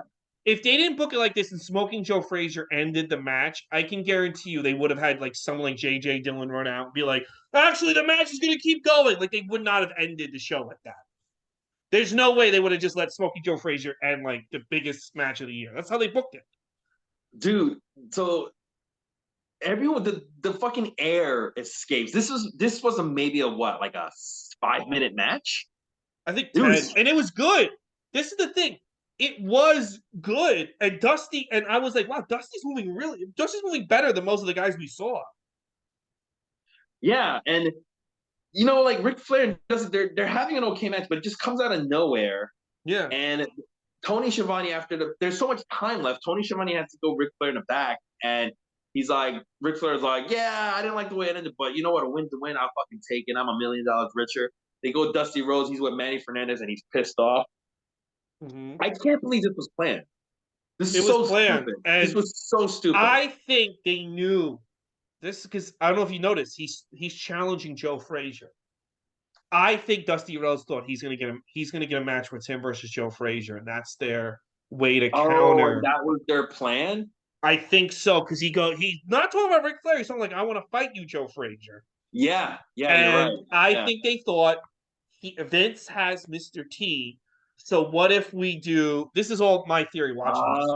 If they didn't book it like this and Smoking Joe Frazier ended the match, I can guarantee you they would have had like someone like J.J. Dillon run out and be like, actually, the match is going to keep going. Like, they would not have ended the show like that. There's no way they would have just let Smoking Joe Frazier end like the biggest match of the year. That's how they booked it. Dude, so everyone, the fucking air escapes. This was maybe a 5-minute match? I think 10. And it was good. This is the thing. It was good, and Dusty, and I was like, wow, Dusty's moving better than most of the guys we saw. Yeah, and like Ric Flair does, they're having an okay match, but it just comes out of nowhere. Yeah. And Tony Schiavone, there's so much time left, Tony Schiavone has to go Ric Flair in the back, and he's like, Ric Flair's like, yeah, I didn't like the way it ended, but you know what, a win's a win, I'll fucking take it, I'm $1 million richer. They go Dusty Rhodes, he's with Manny Fernandez, and he's pissed off. Mm-hmm. I can't believe this was planned. This was so stupid. This was so stupid. I think they knew this because I don't know if you noticed, he's challenging Joe Frazier. I think Dusty Rhodes thought he's gonna get a match with him versus Joe Frazier, and that's their way to counter. That was their plan? I think so, because he's not talking about Ric Flair, he's talking like, I want to fight you, Joe Frazier. Yeah, you're right. I think they thought Vince has Mr. T. So what if we do? This is all my theory. Watching this.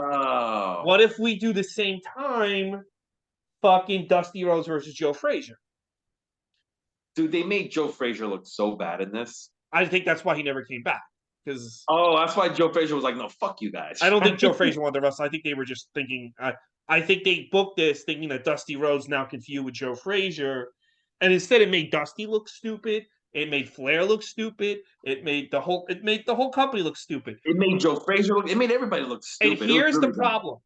What if we do the same time? Fucking Dusty Rhodes versus Joe Frazier. Dude, they made Joe Frazier look so bad in this. I think that's why he never came back. Because that's why Joe Frazier was like, "No, fuck you guys." I don't think Joe Frazier wanted to wrestle. I think they were just thinking. I think they booked this thinking that Dusty Rhodes now can feud with Joe Frazier, and instead it made Dusty look stupid. It made Flair look stupid. It made the whole company look stupid. It made Joe Frazier look. It made everybody look stupid. And here's the problem: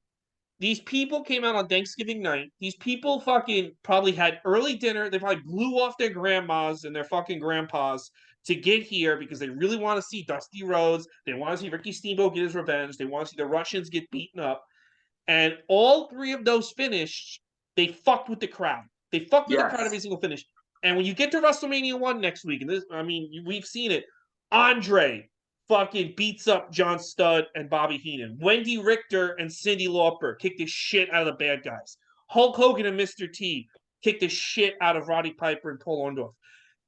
these people came out on Thanksgiving night. These people fucking probably had early dinner. They probably blew off their grandmas and their fucking grandpas to get here because they really want to see Dusty Rhodes. They want to see Ricky Steamboat get his revenge. They want to see the Russians get beaten up. And all three of those finished, they fucked with the crowd. They fucked with the crowd every single finish. And when you get to WrestleMania 1 next week, and this, I mean, we've seen it, Andre fucking beats up John Studd and Bobby Heenan. Wendy Richter and Cyndi Lauper kick the shit out of the bad guys. Hulk Hogan and Mr. T kick the shit out of Roddy Piper and Paul Orndorff.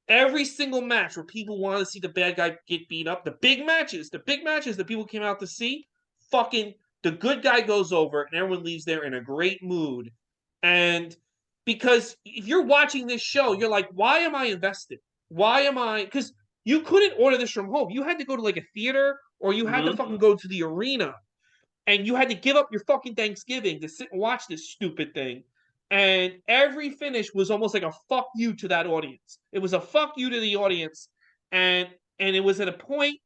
Every single match where people want to see the bad guy get beat up, the big matches that people came out to see, fucking the good guy goes over and everyone leaves there in a great mood. And because if you're watching this show, you're like, why am I invested? Why am I? Because you couldn't order this from home. You had to go to like a theater or you had to fucking go to the arena. And you had to give up your fucking Thanksgiving to sit and watch this stupid thing. And every finish was almost like a fuck you to that audience. It was a fuck you to the audience. And it was at a point,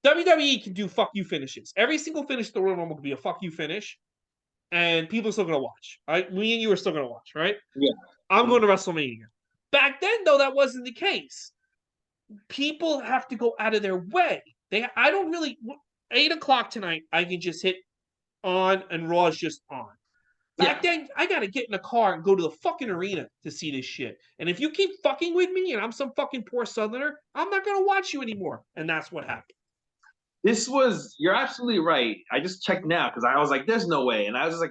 WWE can do fuck you finishes. Every single finish in the Royal Rumble could be a fuck you finish. And people are still going to watch. Right? Me and you are still going to watch, right? Yeah. I'm going to WrestleMania. Back then, though, that wasn't the case. People have to go out of their way. I don't really... 8 o'clock tonight, I can just hit on and Raw is just on. Back then, I got to get in a car and go to the fucking arena to see this shit. And if you keep fucking with me and I'm some fucking poor Southerner, I'm not going to watch you anymore. And that's what happened. You're absolutely right. I just checked now because I was like, there's no way. And I was like,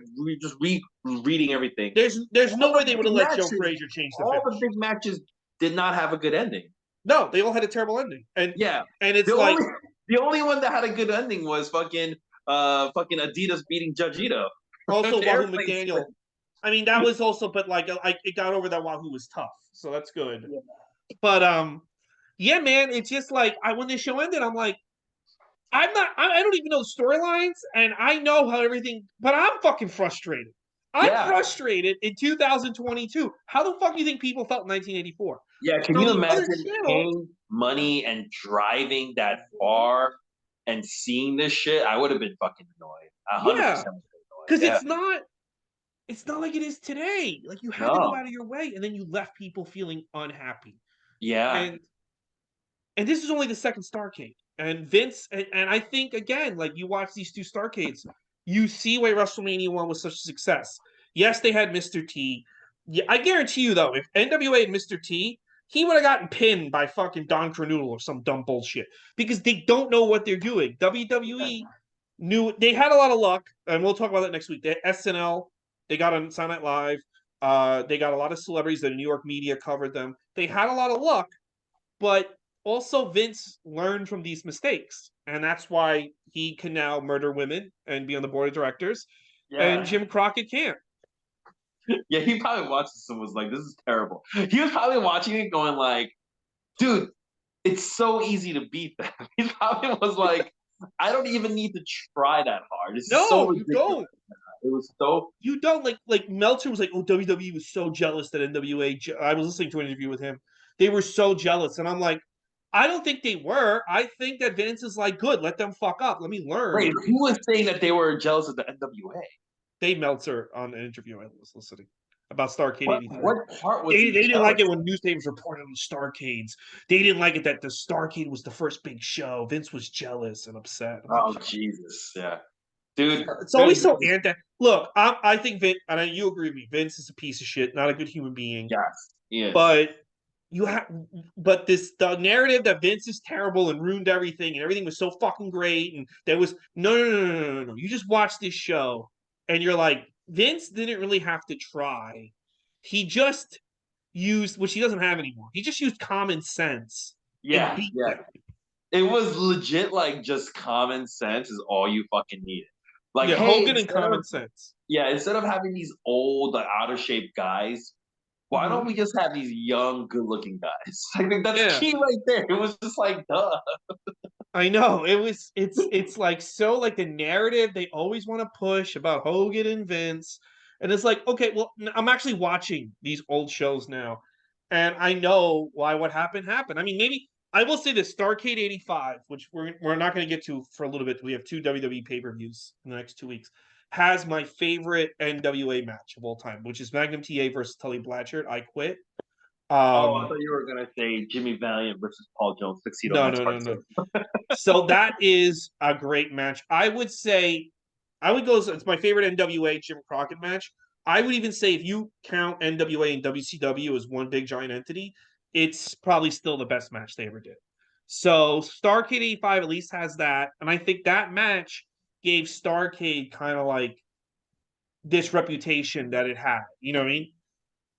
reading everything. There's no way they would have let Joe Frazier change the finish. All the big matches did not have a good ending. No, they all had a terrible ending. And it's the only one that had a good ending was fucking Adidas beating Judge Ito. Also, Wahoo McDaniel. I mean, that was also, but like it got over that Wahoo was tough, so that's good. Yeah. But yeah, man, it's just like when this show ended, I'm like, I don't even know the storylines, and I know how everything, but I'm fucking frustrated. I'm frustrated in 2022. How the fuck do you think people felt in 1984? Yeah, can you imagine paying money and driving that far and seeing this shit? I would have been fucking annoyed. 100%. Because it's not like it is today. Like you had to go out of your way, and then you left people feeling unhappy. Yeah. And this is only the second Starrcade. And Vince, and I think again, like you watch these two Starrcades, you see why WrestleMania 1 was such a success. Yes, they had Mr. T. Yeah, I guarantee you though, if NWA had Mr. T, he would have gotten pinned by fucking Don Cornudle or some dumb bullshit because they don't know what they're doing. WWE knew they had a lot of luck, and we'll talk about that next week. They SNL, they got on Saturday Night Live, they got a lot of celebrities. The New York media covered them. They had a lot of luck, but also Vince learned from these mistakes, and that's why he can now murder women and be on the board of directors, and Jim Crockett can't. Yeah, he probably watched this and was like, this is terrible. He was probably watching it going like, dude, it's so easy to beat them. He probably was like, I don't even need to try that hard. It's so you don't. It was so... You don't. Like Meltzer was like, oh, WWE was so jealous that NWA... I was listening to an interview with him. They were so jealous. And I'm like, I don't think they were. I think that Vince is like, good, let them fuck up. Let me learn. Wait, who was saying that they were jealous of the NWA? Dave Meltzer on an interview I was listening about Starrcade 83. What part was they didn't like it when newspapers reported on the Starrcades. They didn't like it that the Starrcade was the first big show. Vince was jealous and upset. Oh, Jesus. Yeah. Dude. It's always so anti. Look, I think Vince, and you agree with me, Vince is a piece of shit, not a good human being. Yes. Yeah. But the narrative that Vince is terrible and ruined everything and everything was so fucking great and there was no. You just watch this show and you're like, Vince didn't really have to try. He just used, which he doesn't have anymore. He just used common sense. Yeah. It was legit like just common sense is all you fucking needed. Like Hogan and common sense. Yeah, instead of having these old, out of shape guys, why don't we just have these young, good-looking guys? I think that's key right there. It was just like, duh. I know. It's like so like the narrative they always want to push about Hogan and Vince. And it's like, okay, well, I'm actually watching these old shows now. And I know why what happened. I mean, maybe I will say this, Starrcade 85, which we're not going to get to for a little bit. We have 2 WWE pay-per-views in the next 2 weeks. Has my favorite NWA match of all time, which is Magnum TA versus Tully Blanchard. I Quit. Oh, I Um, thought you were gonna say Jimmy Valiant versus Paul Jones tuxedo no, match no, part no, no. two. So that is a great match. I would say, I would go. It's my favorite NWA Jim Crockett match. I would even say if you count NWA and WCW as one big giant entity, it's probably still the best match they ever did. So Starrcade '85 at least has that, and I think that match gave Starrcade kind of like this reputation that it had. You know what I mean?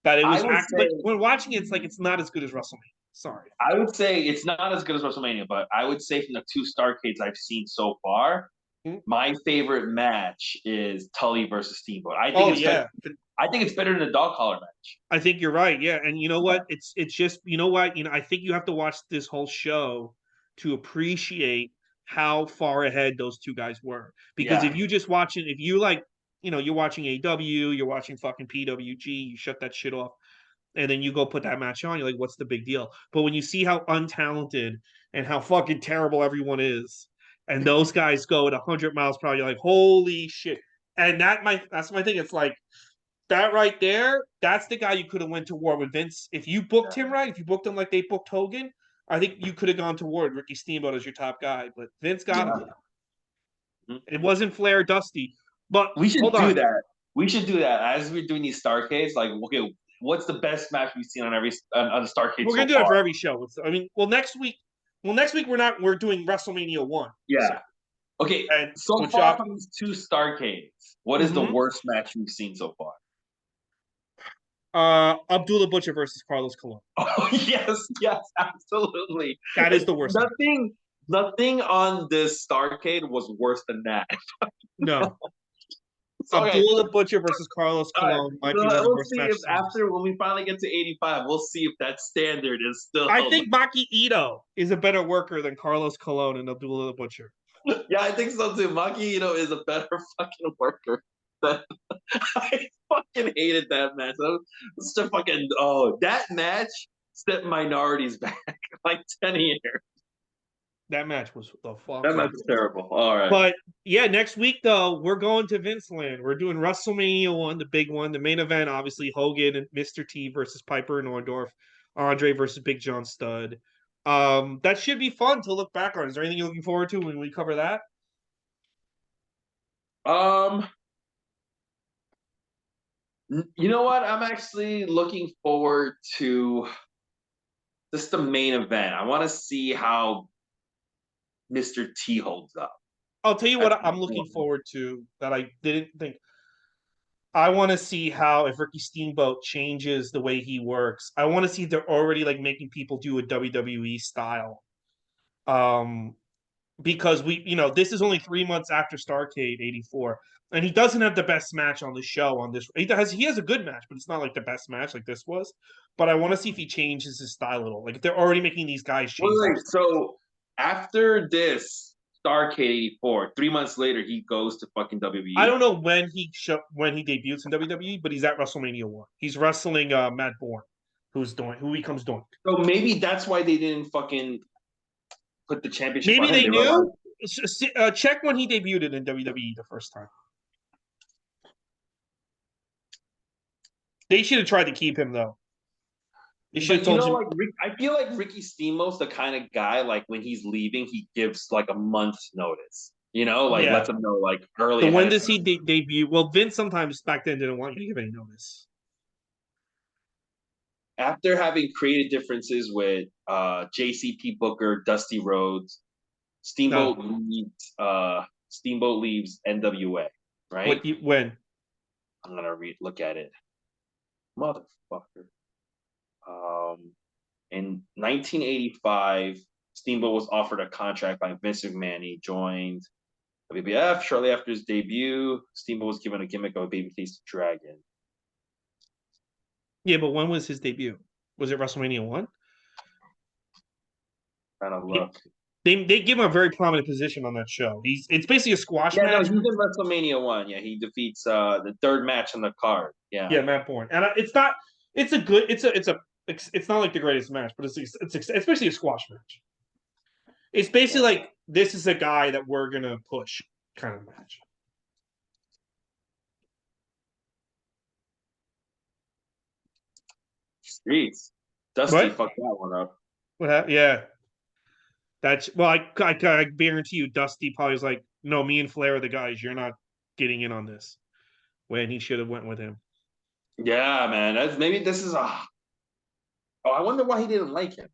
That it I was would act, say but when watching it, it's like it's not as good as WrestleMania. Sorry. I would say it's not as good as WrestleMania, but I would say from the two Starcades I've seen so far, Hmm? my favorite match is Tully versus Steamboat. I think Oh it's better. yeah, I think it's better than the dog collar match. I think you're right. Yeah, and you know what? It's just you know what I think you have to watch this whole show to appreciate how far ahead those two guys were. Because Yeah. if you just watching, if you like, you're watching AW, you're watching fucking PWG, you shut that shit off, and then you go put that match on, you're like, what's the big deal? But when you see how untalented and how fucking terrible everyone is, and those guys go at 100 miles per hour, you're like, holy shit. And that's my thing. It's like that right there, that's the guy you could have went to war with Vince. If you booked him right, if you booked him like they booked Hogan, I think you could have gone to war with Ricky Steamboat as your top guy. But Vince got him. Yeah. It wasn't Flair Dusty. But We should hold do on. that. We should do that as we're doing these Starcades. Like, okay, what's the best match we've seen on every on Starcade We're so gonna do that far? for every show. Next week we're doing WrestleMania 1. So Yeah. Okay. and So which far from these two Starcades, what is the mm-hmm. worst match we've seen so far? Abdullah Butcher versus Carlos Colon. Oh yes, yes, absolutely. That is the worst match. Nothing on this Starcade was worse than that. No. So, okay, Abdullah Butcher versus Carlos all right. Colon might So be one of the we'll worst see if matches I've ever seen. after when we finally get to 85, we'll see if that standard is still. I think Maki Ito is a better worker than Carlos Colon and Abdullah the Butcher. Yeah, I think so too. Maki is a better fucking worker. I fucking hated that match. That was such a fucking that match set minorities back like 10 years. That match was the That match fucking. is terrible. All right. But yeah, next week though, we're going to Vince Land. We're doing WrestleMania 1, the big one, the main event. Obviously, Hogan and Mr. T versus Piper and Orndorff, Andre versus Big John Studd. That should be fun to look back on. Is there anything you're looking forward to when we cover that? Um, you know what? I'm actually looking forward to just the main event. I want to see how Mr. T holds up. I'll tell you At what this I'm looking point. forward to that I didn't think. I want to see how if Ricky Steamboat changes the way he works. I want to see if they're already like making people do a WWE style. Um, because this is only 3 months after Starrcade '84, and he doesn't have the best match on the show. On this, he has a good match, but it's not like the best match like this was. But I want to see if he changes his style a little. Like if they're already making these guys Wait, change their wait. style. So after this Starcade 84, 3 months later, he goes to fucking I WWE. don't know when he debuts in WWE, but he's at WrestleMania 1. He's wrestling Matt Bourne, who becomes Doink. So maybe that's why they didn't fucking put the championship on Maybe him. they They were like, knew. Check when he debuted in WWE the first time. They should have tried to keep him though. They should have but you told know, him. like I feel like Ricky Steamboat's the kind of guy like when he's leaving, he gives like a month's notice. Like Yeah. lets them know like early So ahead when of does he time. debut? Well, Vince sometimes back then didn't want you to give any notice. After having created differences with JCP Booker, Dusty Rhodes, No. Steamboat leaves NWA, right? When? I'm gonna look at it. Motherfucker. In 1985, Steamboat was offered a contract by Vince McMahon. He joined WWF shortly after his debut. Steamboat was given a gimmick of a babyface dragon. Yeah, but when was his debut? Was it WrestleMania 1? Trying to look. They give him a very prominent position on that show. It's basically a squash Yeah, no, match. he's in WrestleMania 1. Yeah, he defeats the third match on the card. Yeah. Yeah, Matt Bourne, and it's not. It's a good. It's not like the greatest match, but it's especially a squash match. It's basically like this is a guy that we're gonna push kind of match. Jeez. Dusty What? fucked that one up. What happened? Yeah. That's well, I guarantee you, Dusty probably was like, "No, me and Flair are the guys. You're not getting in on this." When he should have went with him Yeah, man. Maybe this is a. Oh, I wonder why he didn't like him,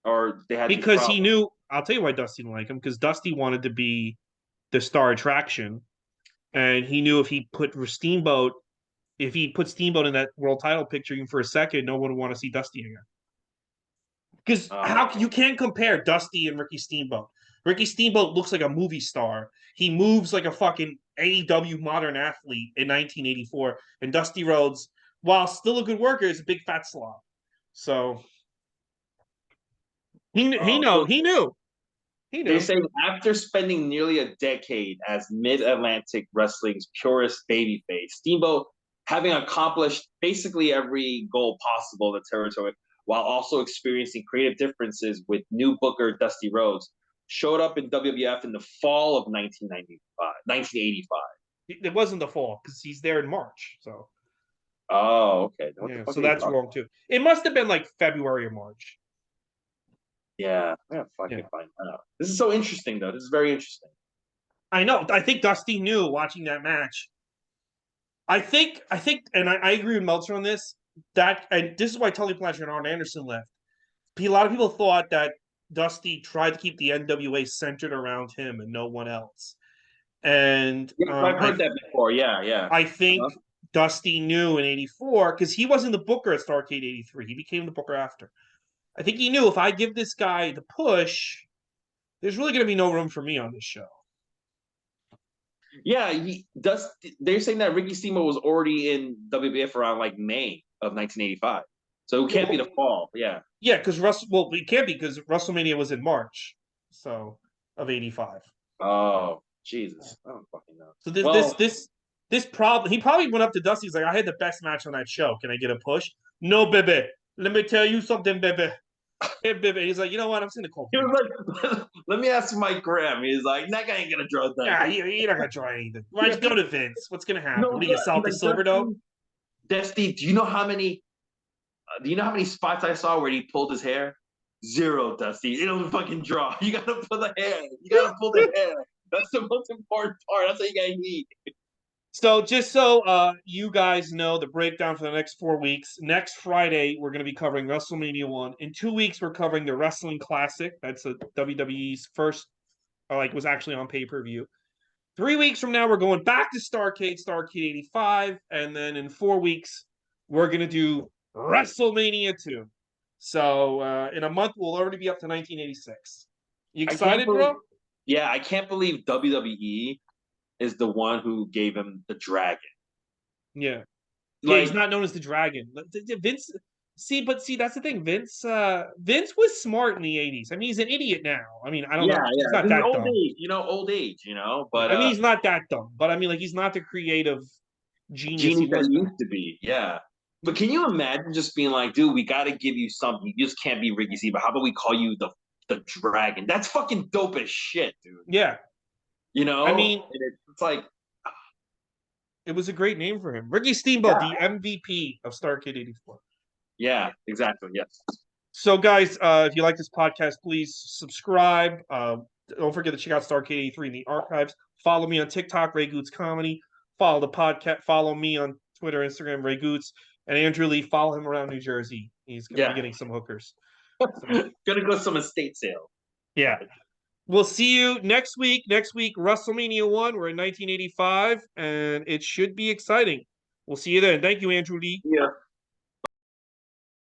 or they had these because he problems. knew. I'll tell you why Dusty didn't like him because Dusty wanted to be the star attraction, and he knew if he put Steamboat in that world title picture even for a second, no one would want to see Dusty again. Because you Oh, can't compare Dusty and Ricky Steamboat? Ricky Steamboat looks like a movie star. He moves like a fucking AEW modern athlete in 1984, and Dusty Rhodes, while still a good worker, is a big fat slob. So so he they're knew. saying after spending nearly a decade as Mid-Atlantic Wrestling's purest babyface, Steamboat, having accomplished basically every goal possible in the territory, while also experiencing creative differences with new booker Dusty Rhodes, showed up in WWF in the fall of 1985. It wasn't the fall because he's there in March. So Oh, okay. What the yeah, fuck so are you that's talking? wrong too. It must have been like February or March. Yeah, I gotta fucking Yeah. find out. This is so interesting, though. This is very interesting. I know. I think Dusty knew watching that match. And I agree with Meltzer on this. And this is why Tully Blanchard and Arn Anderson left. A lot of people thought that Dusty tried to keep the NWA centered around him and no one else. And Yeah, I've heard that before. Yeah, yeah. I think Uh-huh. Dusty knew in '84 because he wasn't the booker at Starrcade '83. He became the booker after. I think he knew if I give this guy the push, there's really going to be no room for me on this show. Yeah, he does. They're saying that Ricky Steamboat was already in WWF around like May of 1985, so it Yeah, can't be well, the fall. Yeah. yeah, because it can't be because WrestleMania was in March, so of '85. Oh, Jesus, I don't fucking know. So Well, this problem. He probably went up to Dusty. He's like, I had the best match on that show. Can I get a push? No, baby. Let me tell you something, baby. Hey, baby. He's like, you know what? I'm just gonna call he Vince. was like, "Let me ask Mike Graham." He's like, "That guy ain't gonna draw that." Yeah, you're not gonna try anything. Why don't you go to Vince? What's gonna happen? No, What do you yeah. sell He's at the like, Silverdome? Dusty, do you know how many? Do you know how many spots I saw where he pulled his hair? Zero, Dusty. It don't fucking draw. You gotta pull the hair. You gotta pull the hair. That's the most important part. That's what you gotta need. So just so you guys know the breakdown for the next 4 weeks. Next Friday we're going to be covering WrestleMania 1. In 2 weeks we're covering the Wrestling Classic. That's a WWE's first, was actually on pay-per-view. 3 weeks from now we're going back to Starrcade '85, and then in 4 weeks we're going to do WrestleMania 2. So in a month we'll already be up to 1986. You I can't excited, believe. bro? Yeah, I can't believe WWE is the one who gave him the dragon. Yeah. Yeah, he's Like, not known as the Dragon. Vince, see, that's the thing. Vince was smart in the '80s. I mean, he's an idiot now. I mean, I don't yeah, know. He's yeah. not This is that old dumb. age, old age, Yeah, But I mean, he's not that dumb. But I mean, like, he's not the creative genius he genius that was he back. used to be. Yeah. But can you imagine just being like, dude, we got to give you something. You just can't be Ricky C. But how about we call you the Dragon? That's fucking dope as shit, dude. Yeah, You I know, mean, and it's like, it was a great name for him. Ricky Steamboat, yeah, the MVP of Starrcade '84. yeah, exactly, yes. So, guys, if you like this podcast, please subscribe. Don't forget to check out Starrcade '83 in the archives. Follow me on TikTok, Ray Gootz Comedy. Follow the podcast. Follow me on Twitter, Instagram, Ray Gootz. And Andrew Lee, follow him around New Jersey. He's going to be Yeah, getting some hookers. So, gonna go some estate sale. yeah. We'll see you next week. Next week, WrestleMania 1. We're in 1985, and it should be exciting. We'll see you then. Thank you, Andrew Lee. Yeah.